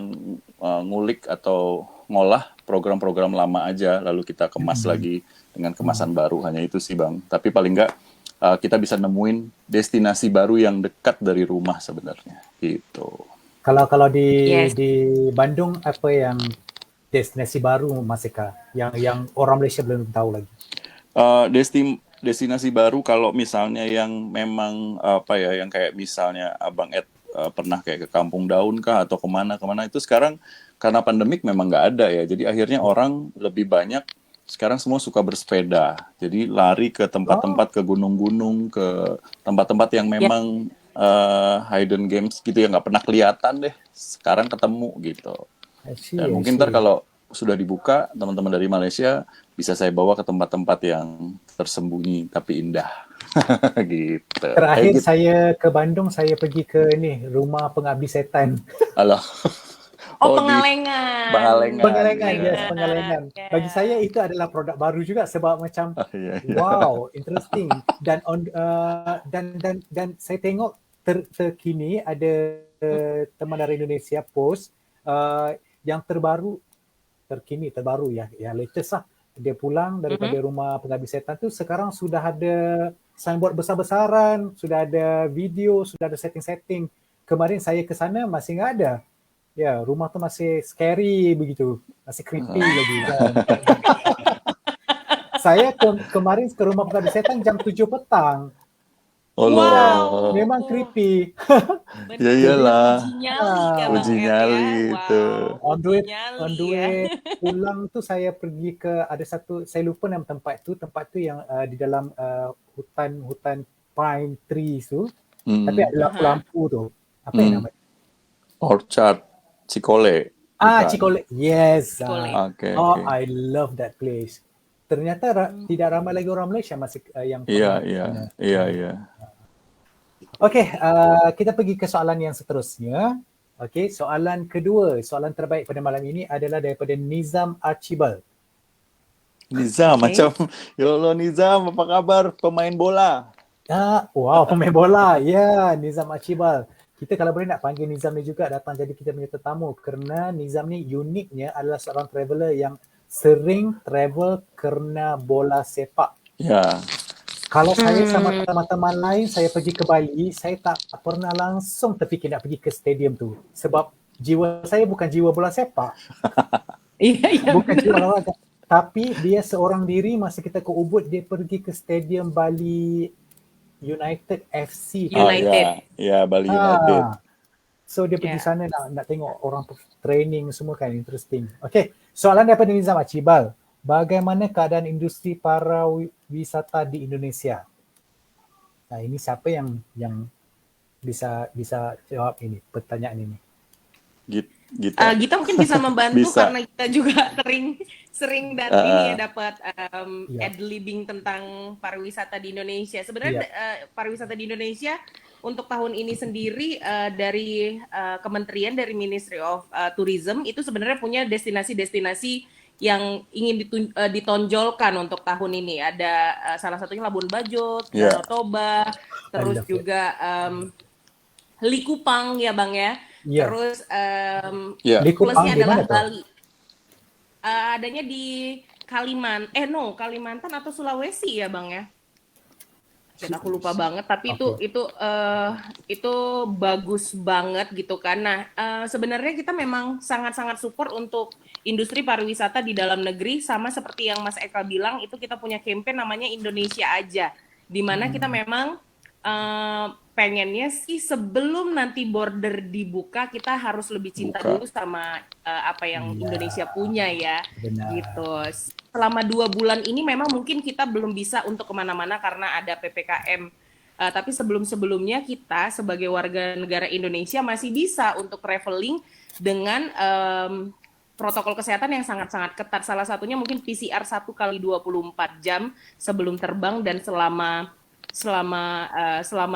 ngulik atau ngolah program-program lama aja, lalu kita kemas lagi dengan kemasan baru. Hanya itu sih Bang. Tapi paling nggak kita bisa nemuin destinasi baru yang dekat dari rumah sebenarnya. Gitu. Kalau di Yes. di Bandung apa yang destinasi baru Mas Eka yang orang Malaysia belum tahu lagi? Destinasi baru kalau misalnya yang memang apa ya, yang kayak misalnya Abang Ed pernah kayak ke Kampung Daun kah atau kemana itu sekarang karena pandemik memang nggak ada ya, jadi akhirnya orang lebih banyak sekarang semua suka bersepeda, jadi lari ke tempat-tempat, ke gunung-gunung, ke tempat-tempat yang memang hidden games gitu yang nggak pernah kelihatan deh, sekarang ketemu gitu. I see, Dan I mungkin see. ntar kalau sudah dibuka, teman-teman dari Malaysia bisa saya bawa ke tempat-tempat yang tersembunyi tapi indah. Gitu. Terakhir Gitu. saya ke Bandung, saya pergi ke rumah pengabdi setan. Halo. Oh, di Pengalengan. Pengalengan. Pengalengan, iya. yes, Pengalengan. Bagi saya itu adalah produk baru juga sebab macam Iya. wow, interesting. Dan dan saya tengok terkini ada teman dari Indonesia post yang terbaru ya latest lah. Dia pulang daripada rumah pengabdi setan tu, sekarang sudah ada signboard besar-besaran, sudah ada video, sudah ada setting-setting. Kemarin saya ke sana masih nggak ada. Ya, rumah tu masih scary begitu, masih creepy lagi kan. Saya kemarin ke rumah pengabdi setan jam 7 petang. Oh Wow. loh. Memang creepy. Ya iyalah. Uji nyali ya Bang Uji Ed nyali ya. itu. Wow. On the way, Uji nyali on the ya. way pulang tu saya pergi ke ada satu, saya lupa nama tempat tu yang di dalam hutan pine trees tu, tapi ada lampu-lampu tu. Apa yang namanya? Orchard Cikole. Bukan. Cikole. Yes. Cikole. Oke. Oh, I love that place. Ternyata tidak ramai lagi orang Malaysia masih yang pernah. Iya. Okey, kita pergi ke soalan yang seterusnya. Okey, soalan kedua, soalan terbaik pada malam ini adalah daripada Nizam Archibald. Nizam, macam ya Allah Nizam, apa kabar pemain bola? Wow, pemain bola. Ya, Nizam Archibald. Kita kalau boleh nak panggil Nizam ni juga datang jadi kita punya tetamu, kerana Nizam ni uniknya adalah seorang traveller yang sering travel kerana bola sepak. Ya. Kalau saya sama teman-teman lain, saya pergi ke Bali, saya tak pernah langsung terfikir nak pergi ke stadium tu. Sebab jiwa saya bukan jiwa bola sepak. Iya, Bukan jiwa olahraga. Tapi dia seorang diri, masa kita ke Ubud, dia pergi ke stadium Bali United FC. United. Ya, Bali United. So dia pergi sana nak tengok orang training semua kan, interesting. Okay, soalan daripada Nizam Archibald. Bagaimana keadaan industri para wisata di Indonesia? Nah, ini siapa yang bisa jawab ini pertanyaan ini? Gita mungkin bisa membantu Bisa. karena kita juga sering dapat ad-libbing tentang pariwisata di Indonesia. Sebenarnya pariwisata di Indonesia untuk tahun ini sendiri dari kementerian, dari Ministry of Tourism itu sebenarnya punya destinasi-destinasi yang ingin ditonjolkan untuk tahun ini. Ada salah satunya Labuan Bajo, Danau Toba, terus juga Likupang ya Bang ya. Terus plusnya adalah Bali. Adanya di Kalimantan atau Sulawesi ya Bang ya? Aku lupa banget, tapi Oke. itu bagus banget gitu kan. Nah, sebenarnya kita memang sangat-sangat support untuk industri pariwisata di dalam negeri, sama seperti yang Mas Eka bilang, itu kita punya campaign namanya Indonesia Aja, di mana kita memang pengennya sih sebelum nanti border dibuka, kita harus lebih cinta Buka. dulu sama apa yang Iya. Indonesia punya ya, Benar. gitu. Selama 2 bulan ini memang mungkin kita belum bisa untuk kemana-mana karena ada PPKM. Tapi sebelum-sebelumnya kita sebagai warga negara Indonesia masih bisa untuk traveling dengan protokol kesehatan yang sangat-sangat ketat. Salah satunya mungkin PCR 1 kali 24 jam sebelum terbang, dan selama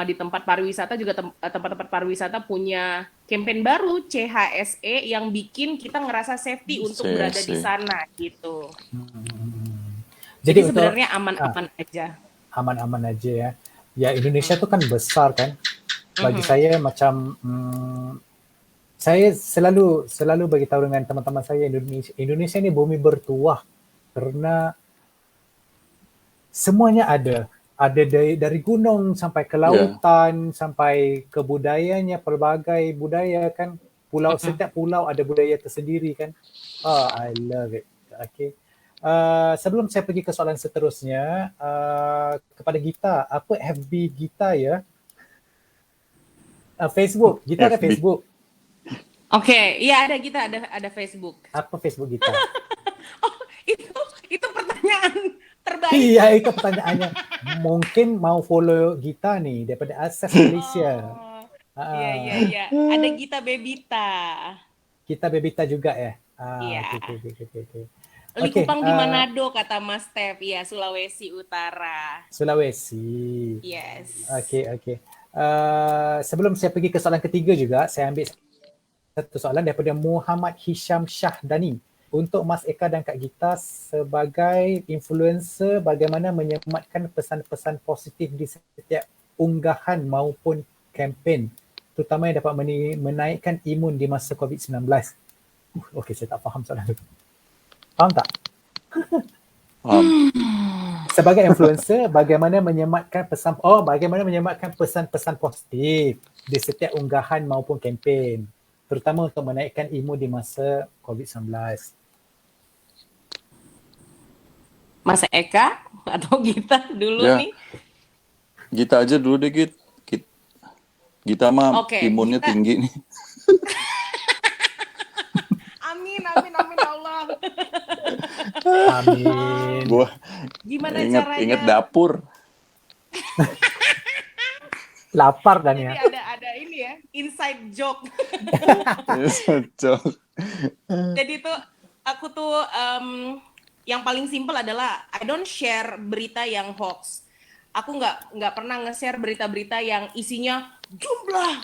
di tempat pariwisata juga tempat-tempat pariwisata punya campaign baru CHSE yang bikin kita ngerasa safety untuk berada di sana gitu. Jadi untuk sebenarnya aman-aman aja. aman-aman aja ya. Ya Indonesia tuh kan besar kan. Bagi saya macam saya selalu bagi tahu dengan teman-teman saya, Indonesia ini bumi bertuah karena semuanya ada dari gunung sampai ke lautan, sampai ke budayanya, pelbagai budaya kan. Setiap pulau ada budaya tersendiri kan. Oh, I love it. Okay. Sebelum saya pergi ke soalan seterusnya, kepada Gita, apa FB Gita ya? Facebook, Gita ada Facebook. Oke, iya ada Gita, ada Facebook. Apa Facebook Gita? Oh, itu pertanyaan terbaik. Iya, itu pertanyaannya. Mungkin mau follow Gita nih daripada Akses Malaysia. Iya. Ada Gita Bebita. Gita Bebita juga ya? Iya. Oke. Likupang di Manado kata Mas Steph, ya Sulawesi Utara. Sulawesi. Yes. Oke. Sebelum saya pergi ke soalan ketiga juga, saya ambil satu soalan daripada Muhammad Hisham Syahdani. Untuk Mas Eka dan Kak Gita sebagai influencer, bagaimana menyematkan pesan-pesan positif di setiap unggahan maupun kempen, terutama yang dapat menaikkan imun di masa COVID-19? Okey, saya tak faham soalan itu. Faham tak? Faham. Sebagai influencer, bagaimana menyematkan pesan-pesan positif di setiap unggahan maupun kempen, terutama untuk menaikkan imun di masa COVID-19. Mas Eka atau Gita dulu Ya. nih? Gita aja dulu deh, Git. Gita mah imunnya Gita. tinggi nih. Amin Allah. Amin. Gua Gimana inget caranya? dapur. Lapar dan ya. Jadi ada ini ya, inside joke. Cocok. Jadi tuh aku tuh yang paling simpel adalah I don't share berita yang hoax. Aku nggak pernah nge-share berita-berita yang isinya jumlah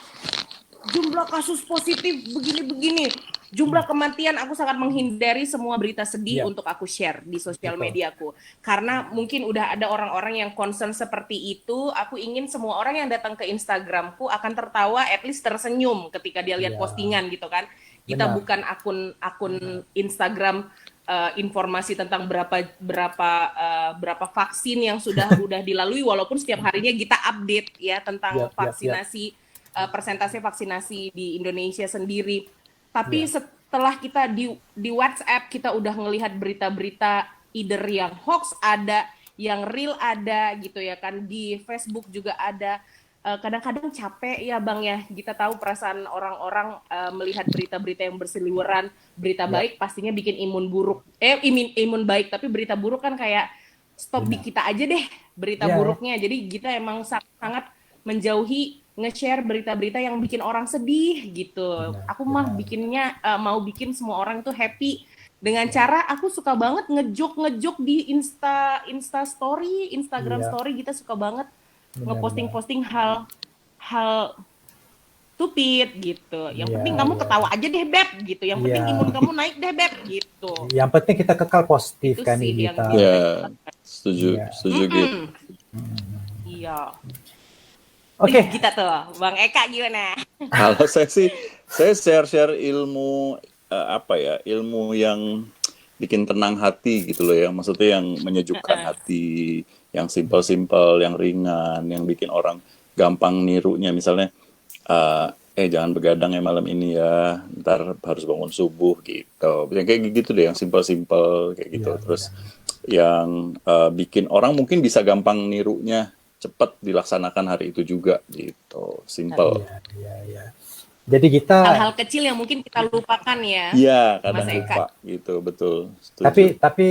kasus positif begini-begini, jumlah kematian. Aku sangat menghindari semua berita sedih untuk aku share di sosial mediaku. Karena mungkin udah ada orang-orang yang concern seperti itu. Aku ingin semua orang yang datang ke Instagramku akan tertawa, at least tersenyum ketika dia lihat postingan gitu kan. Kita bukan akun Instagram informasi tentang berapa vaksin yang udah dilalui, walaupun setiap harinya kita update ya tentang vaksinasi, persentase vaksinasi di Indonesia sendiri. Tapi setelah kita di WhatsApp kita udah ngelihat berita-berita either yang hoax ada, yang real ada gitu ya kan, di Facebook juga ada. Kadang-kadang capek ya Bang ya, kita tahu perasaan orang-orang melihat berita-berita yang berseliweran. Berita baik pastinya bikin imun buruk, imun baik, tapi berita buruk kan kayak stop di kita aja deh berita buruknya. Jadi kita emang sangat menjauhi nge-share berita-berita yang bikin orang sedih gitu. Aku mah bikinnya mau bikin semua orang itu happy dengan cara aku suka banget ngejok di Insta story, Instagram story. Kita suka banget ngeposting hal stupid gitu. Yang penting kamu ketawa aja deh Beb gitu. Yang penting imun kamu naik deh Beb gitu. Yang penting kita kekal positif Itu kan sih ini yang kita. Ya, setuju Git. Iya. Oke. Kita tuh, Bang Eka gimana? Kalau saya share ilmu ilmu yang bikin tenang hati gitu loh ya. Maksudnya yang menyejukkan hati, yang simple-simple, yang ringan, yang bikin orang gampang nirunya. Misalnya, jangan begadang ya malam ini ya, ntar harus bangun subuh gitu. Yang kayak gitu deh, yang simple-simple kayak gitu. Iya, Terus iya. yang bikin orang mungkin bisa gampang nirunya, cepat dilaksanakan hari itu juga gitu. Simple. Iya, iya, iya. Jadi kita Hal-hal kecil yang mungkin kita lupakan ya, Iya, Mas kadang Eka. lupa gitu, betul. tapi Setuju. tapi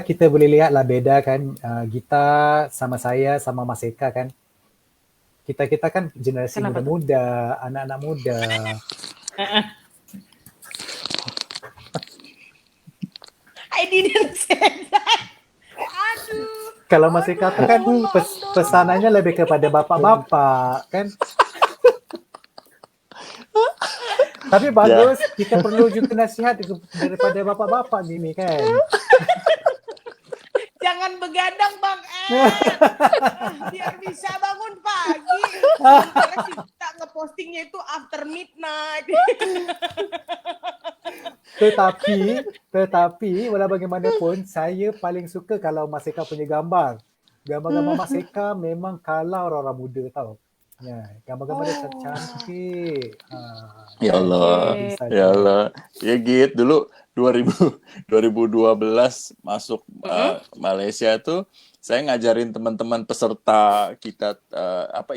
kita boleh lihatlah beda kan. Gita sama saya sama Mas Eka kan. Kita kan generasi Kenapa tuh? muda-muda, anak-anak muda. I didn't say that. Aduh. Kalau Mas Eka tuh kan Tolong. pesanannya lebih kepada bapak-bapak kan. Tapi bagus, kita perlu juga nasihat daripada bapak-bapak gini kan. Jangan begadang Bang Ed. Biar bisa bangun pagi. Sementara kita ngepostingnya itu after midnight. Tetapi walau bagaimanapun saya paling suka kalau Mas Eka punya gambar. Gambar-gambar Mas Eka memang kalah orang-orang muda tau. Ya, gambar-gambar dia cantik. Ya Kan? Allah, Bisa ya tu. Allah. Ya gitu dulu 2000, 2012 masuk Malaysia tuh saya ngajarin teman-teman peserta kita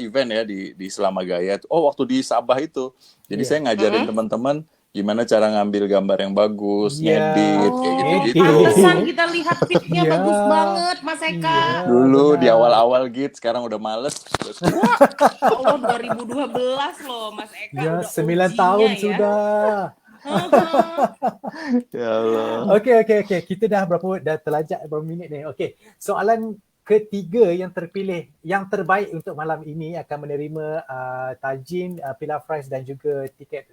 event ya di Selama Gaya. Oh, waktu di Sabah itu. Jadi Iya. saya ngajarin teman-teman gimana cara ngambil gambar yang bagus, Iya. ngedit kayak gitu-gitu. Pantesan kita lihat fitnya Iya. bagus banget Mas Eka. Iya, Dulu di benar. awal-awal gitu, sekarang udah males. Terus, Ya Allah 2012 loh Mas Eka Ya, udah 9 OG-nya tahun ya. sudah. ya Allah. Okey. Kita dah terlajak berapa minit ni. Okey. Soalan ketiga yang terpilih, yang terbaik untuk malam ini akan menerima tajin, pilaf rice dan juga tiket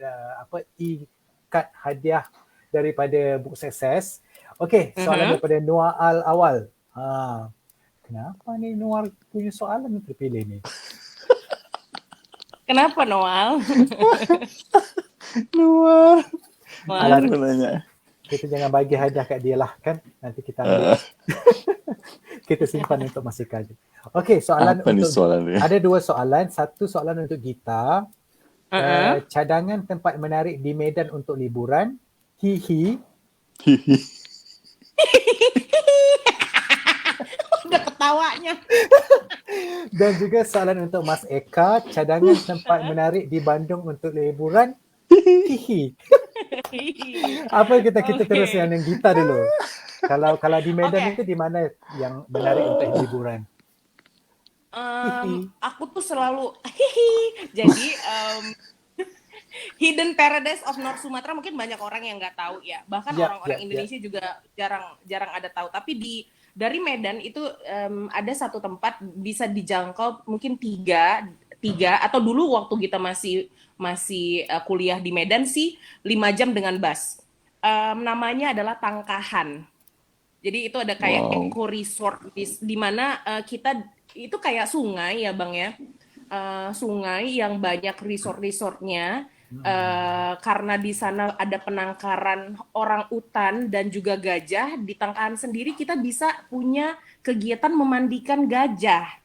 e-card hadiah daripada Book Success. Okey, soalan daripada Noah Al-Awal. Kenapa ni Noah punya soalan yang terpilih ni? Kenapa Noal? Noah. Alah, Aku nanya. kita jangan bagi hadiah kat dia lah kan. Nanti kita ambil. Kita simpan untuk Mas Eka je. Okey, soalan Apa nih untuk soalannya? ada dua soalan. Satu soalan untuk Gita. Cadangan tempat menarik di Medan untuk liburan. Hihi. Udah ketawanya. Dan juga soalan untuk Mas Eka. Cadangan tempat menarik di Bandung untuk liburan. Hihi. Apa kita Okey. terus yang Gita dulu. Kalau di Medan Okey. itu di mana yang menarik untuk liburan? Aku tuh selalu jadi Hidden Paradise of North Sumatra mungkin banyak orang yang nggak tahu ya. Bahkan orang-orang Indonesia juga jarang ada tahu. Tapi dari Medan itu ada satu tempat bisa dijangkau mungkin tiga atau dulu waktu kita masih kuliah di Medan sih 5 jam dengan bus. Namanya adalah Tangkahan. Jadi itu ada kayak eco resort di mana kita itu kayak sungai ya Bang ya. Sungai yang banyak resort-resortnya. Karena di sana ada penangkaran orang utan dan juga gajah, di Tangkahan sendiri kita bisa punya kegiatan memandikan gajah.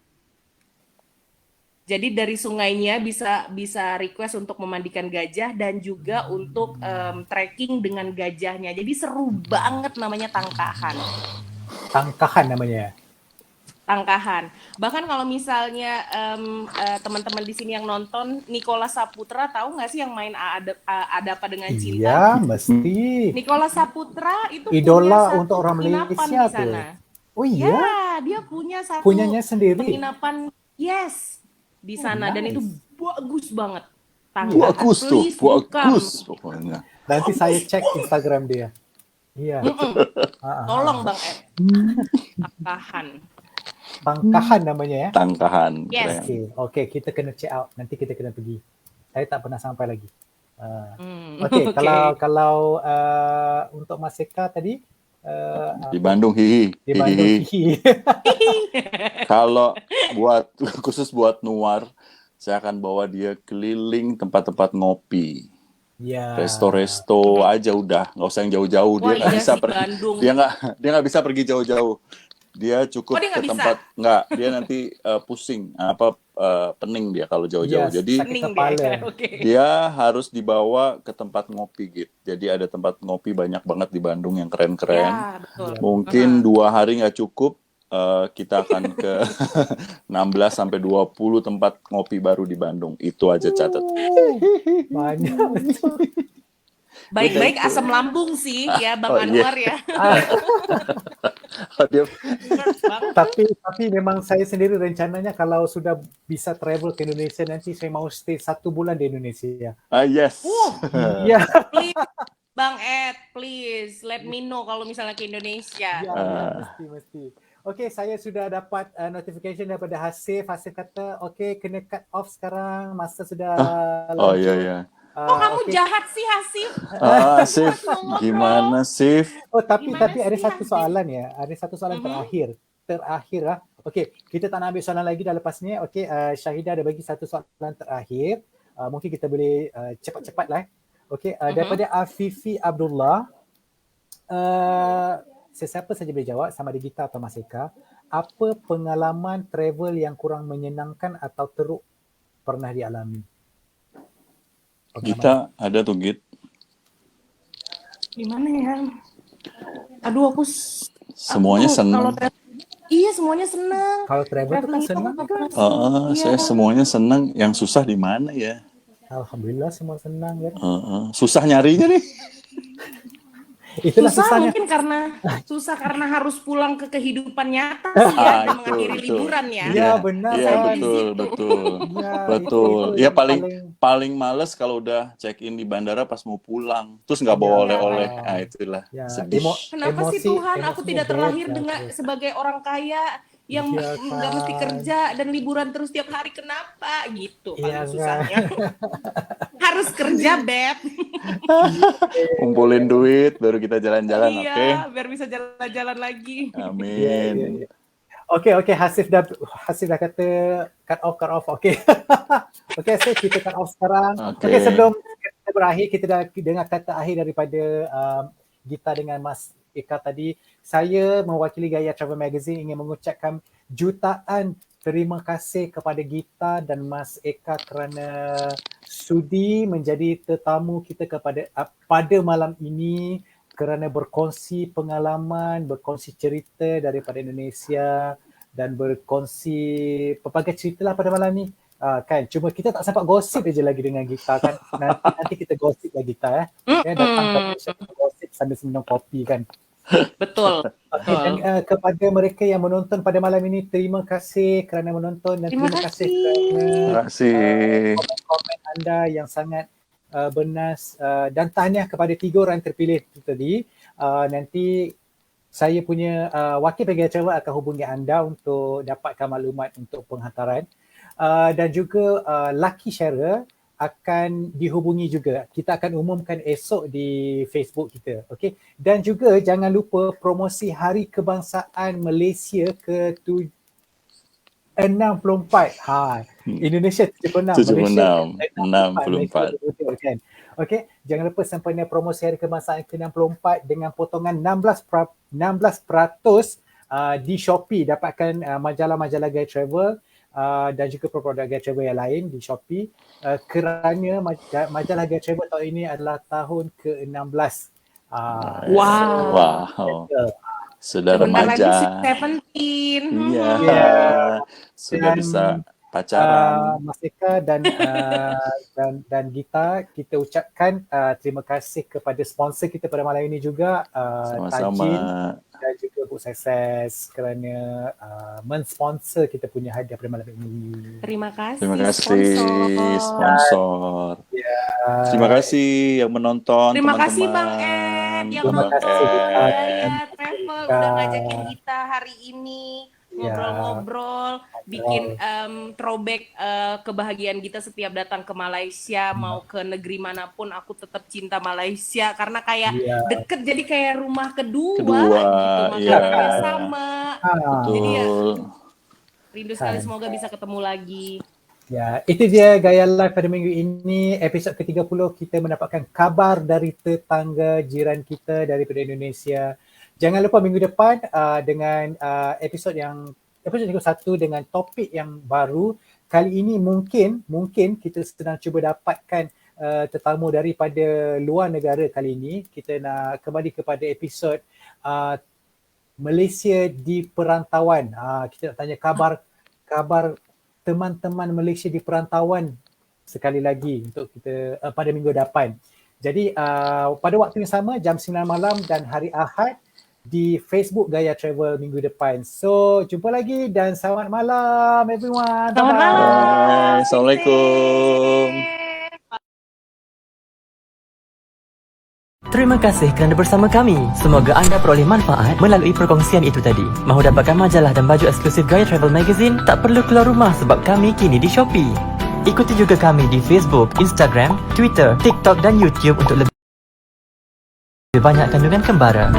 Jadi dari sungainya bisa request untuk memandikan gajah dan juga untuk trekking dengan gajahnya. Jadi seru banget namanya Tangkahan. Tangkahan namanya. Tangkahan. Bahkan kalau misalnya teman-teman di sini yang nonton, Nicholas Saputra tahu nggak sih yang main Ada Apa Dengan Cinta? Iya, mesti. Nicholas Saputra itu Idola punya untuk orang penginapan Malaysia di sana. Oh iya? Ya, dia punya satu Punyanya sendiri? penginapan, yes, di sana dan nice. itu bagus banget. Tangkahan. Bagus tuh, Please buka. bagus pokoknya. Nanti saya cek Instagram dia. Iya. Tolong Bang Ed. Tangkahan. Tangkahan namanya ya. Tangkahan. Yes. keren. Okey, kita kena check out. Nanti kita kena pergi. Saya tak pernah sampai lagi. Oke. Kalau untuk Mas Eka tadi Di Bandung hihi. di Bandung Hihi. hihi. Kalau khusus buat Nuar, saya akan bawa dia keliling tempat-tempat ngopi. Ya. Resto-resto aja udah, nggak usah yang jauh-jauh. Wah, Dia nggak iya bisa sih Bandung. dia nggak bisa pergi jauh-jauh. Dia cukup Oh, dia ke nggak bisa? tempat nggak, dia nanti pusing pening dia kalau jauh-jauh. Yes, Jadi sakit Pening kepala. deh. Oke. dia harus dibawa ke tempat ngopi gitu. Jadi ada tempat ngopi banyak banget di Bandung yang keren-keren. Ya, betul. Mungkin 2 hari nggak cukup. Kita akan ke 16 sampai 20 tempat ngopi baru di Bandung. Itu aja catat. Banyak. Baik-baik asam lambung sih ya Bang Oh, iya. Anwar ya. Dia Tapi memang saya sendiri rencananya kalau sudah bisa travel ke Indonesia nanti saya mau stay 1 bulan di Indonesia. yes. Iya. Please, Bang Ed, please let me know kalau misalnya ke Indonesia. Ya, mesti. Okey, saya sudah dapat notification daripada Hasif. Hasif kata, okey, kena cut off sekarang. Masa sudah Oh lanjut. iya. Oh, kamu okey. jahat sih Hasif. Sif, gimana Sif? Oh, tapi Gimana ada sih, satu Hasif? soalan ya. Ada satu soalan terakhir lah. Okey, kita tak nak ambil soalan lagi dah lepas ni. Okey, Syahidah ada bagi satu soalan terakhir. Mungkin kita boleh cepat-cepat lah. Okey, daripada Afifi Abdullah. Sesiapa saja boleh jawab, sama ada Gita atau Mas Eka. Apa pengalaman travel yang kurang menyenangkan atau teruk pernah dialami? Kita ada tuh Git. Gimana ya? Aduh, Semuanya senang. Iya, semuanya senang. Kalau travel tu kan senang kan? Saya semuanya senang. Yang susah di mana ya? Alhamdulillah semua senang kan? Susah nyarinya nih. Itulah Susah susahnya. mungkin karena harus pulang ke kehidupan nyata sih ya, dan mengakhiri liburan ya. Ya, benar. Iya, kan? betul. Ya, Betul. itu Ya yang paling males kalau udah check in di bandara pas mau pulang, terus nggak bawa oleh-oleh. Itulah Ya, sedih. Kenapa sih Tuhan aku tidak terlahir dengan terus. sebagai orang kaya yang Iya nggak kan. mesti kerja dan liburan terus tiap hari, kenapa gitu Iya paling susahnya. Harus kerja, Beb. Kumpulin duit baru kita jalan-jalan, oke? Iya, biar bisa jalan-jalan lagi. Amin. Okey, Hasif dah kata cut off. Okey. Okey, Hasif, kita cut off sekarang. Okey, sebelum kita berakhir, kita dah dengar kata akhir daripada Gita dengan Mas Eka tadi. Saya mewakili Gaya Travel Magazine ingin mengucapkan jutaan terima kasih kepada Gita dan Mas Eka kerana sudi menjadi tetamu kita pada malam ini, kerana berkongsi pengalaman, berkongsi cerita daripada Indonesia dan berkongsi pelbagai cerita lah pada malam ni. Kan, cuma kita tak sempat gosip je lagi dengan Gita kan. Nanti kita gosip lah Gita datang ke Malaysia gosip sambil minum kopi kan. Betul. Dan kepada mereka yang menonton pada malam ini, terima kasih kerana menonton dan terima kasih kerana komen-komen anda yang sangat bernas, dan tahniah kepada 3 orang terpilih itu tadi. Nanti saya punya wakil pengejar travel akan hubungi anda untuk dapatkan maklumat untuk penghantaran, dan juga lucky sharer akan dihubungi juga. Kita akan umumkan esok di Facebook kita. Okey. Dan juga jangan lupa promosi Hari Kebangsaan Malaysia ke-64. Indonesia 76. 64. Kan? Okey. Jangan lupa sempena promosi Hari Kebangsaan ke-64 dengan potongan 16% di Shopee. Dapatkan majalah-majalah Gaya Travel dan juga produk Gaya Travel yang lain di Shopee, kerana majalah Gaya Travel tahun ini adalah tahun ke-16. Wow. Sudah Sebentar remaja. lagi 17. Iya. Sudah bisa pacaran. Mas Eka dan Gita, kita ucapkan terima kasih kepada sponsor kita pada malam ini juga, Sama-sama. Tajin dan juga Bu Sukses kerana mensponsor kita punya hadiah pada malam ini. Terima kasih sponsor. Terima kasih yang menonton, Terima teman-teman. kasih Bang Ed yang Terima nonton kasih, Gaya Travel udah ngajakin kita hari ini ngobrol-ngobrol, bikin throwback kebahagiaan kita setiap datang ke Malaysia, mau ke negeri manapun aku tetap cinta Malaysia karena kayak deket, jadi kayak rumah kedua gitu, makanannya sama. Jadi ya rindu sekali, semoga bisa ketemu lagi. Ya, itu dia Gaya Live pada minggu ini. Episod ke-30 kita mendapatkan kabar dari tetangga jiran kita daripada Indonesia. Jangan lupa minggu depan dengan episod 31 dengan topik yang baru. Kali ini mungkin kita sedang cuba dapatkan tetamu daripada luar negara kali ini. Kita nak kembali kepada episod Malaysia di perantauan. Kita nak tanya kabar teman-teman Malaysia di perantauan sekali lagi untuk kita pada minggu depan. Jadi pada waktu yang sama jam 9 malam dan hari Ahad di Facebook Gaya Travel minggu depan. So jumpa lagi dan selamat malam everyone. Selamat Bye-bye. malam. Assalamualaikum. Terima kasih kerana bersama kami. Semoga anda peroleh manfaat melalui perkongsian itu tadi. Mahu dapatkan majalah dan baju eksklusif Gaya Travel Magazine? Tak perlu keluar rumah sebab kami kini di Shopee. Ikuti juga kami di Facebook, Instagram, Twitter, TikTok dan YouTube untuk lebih banyak kandungan kembara.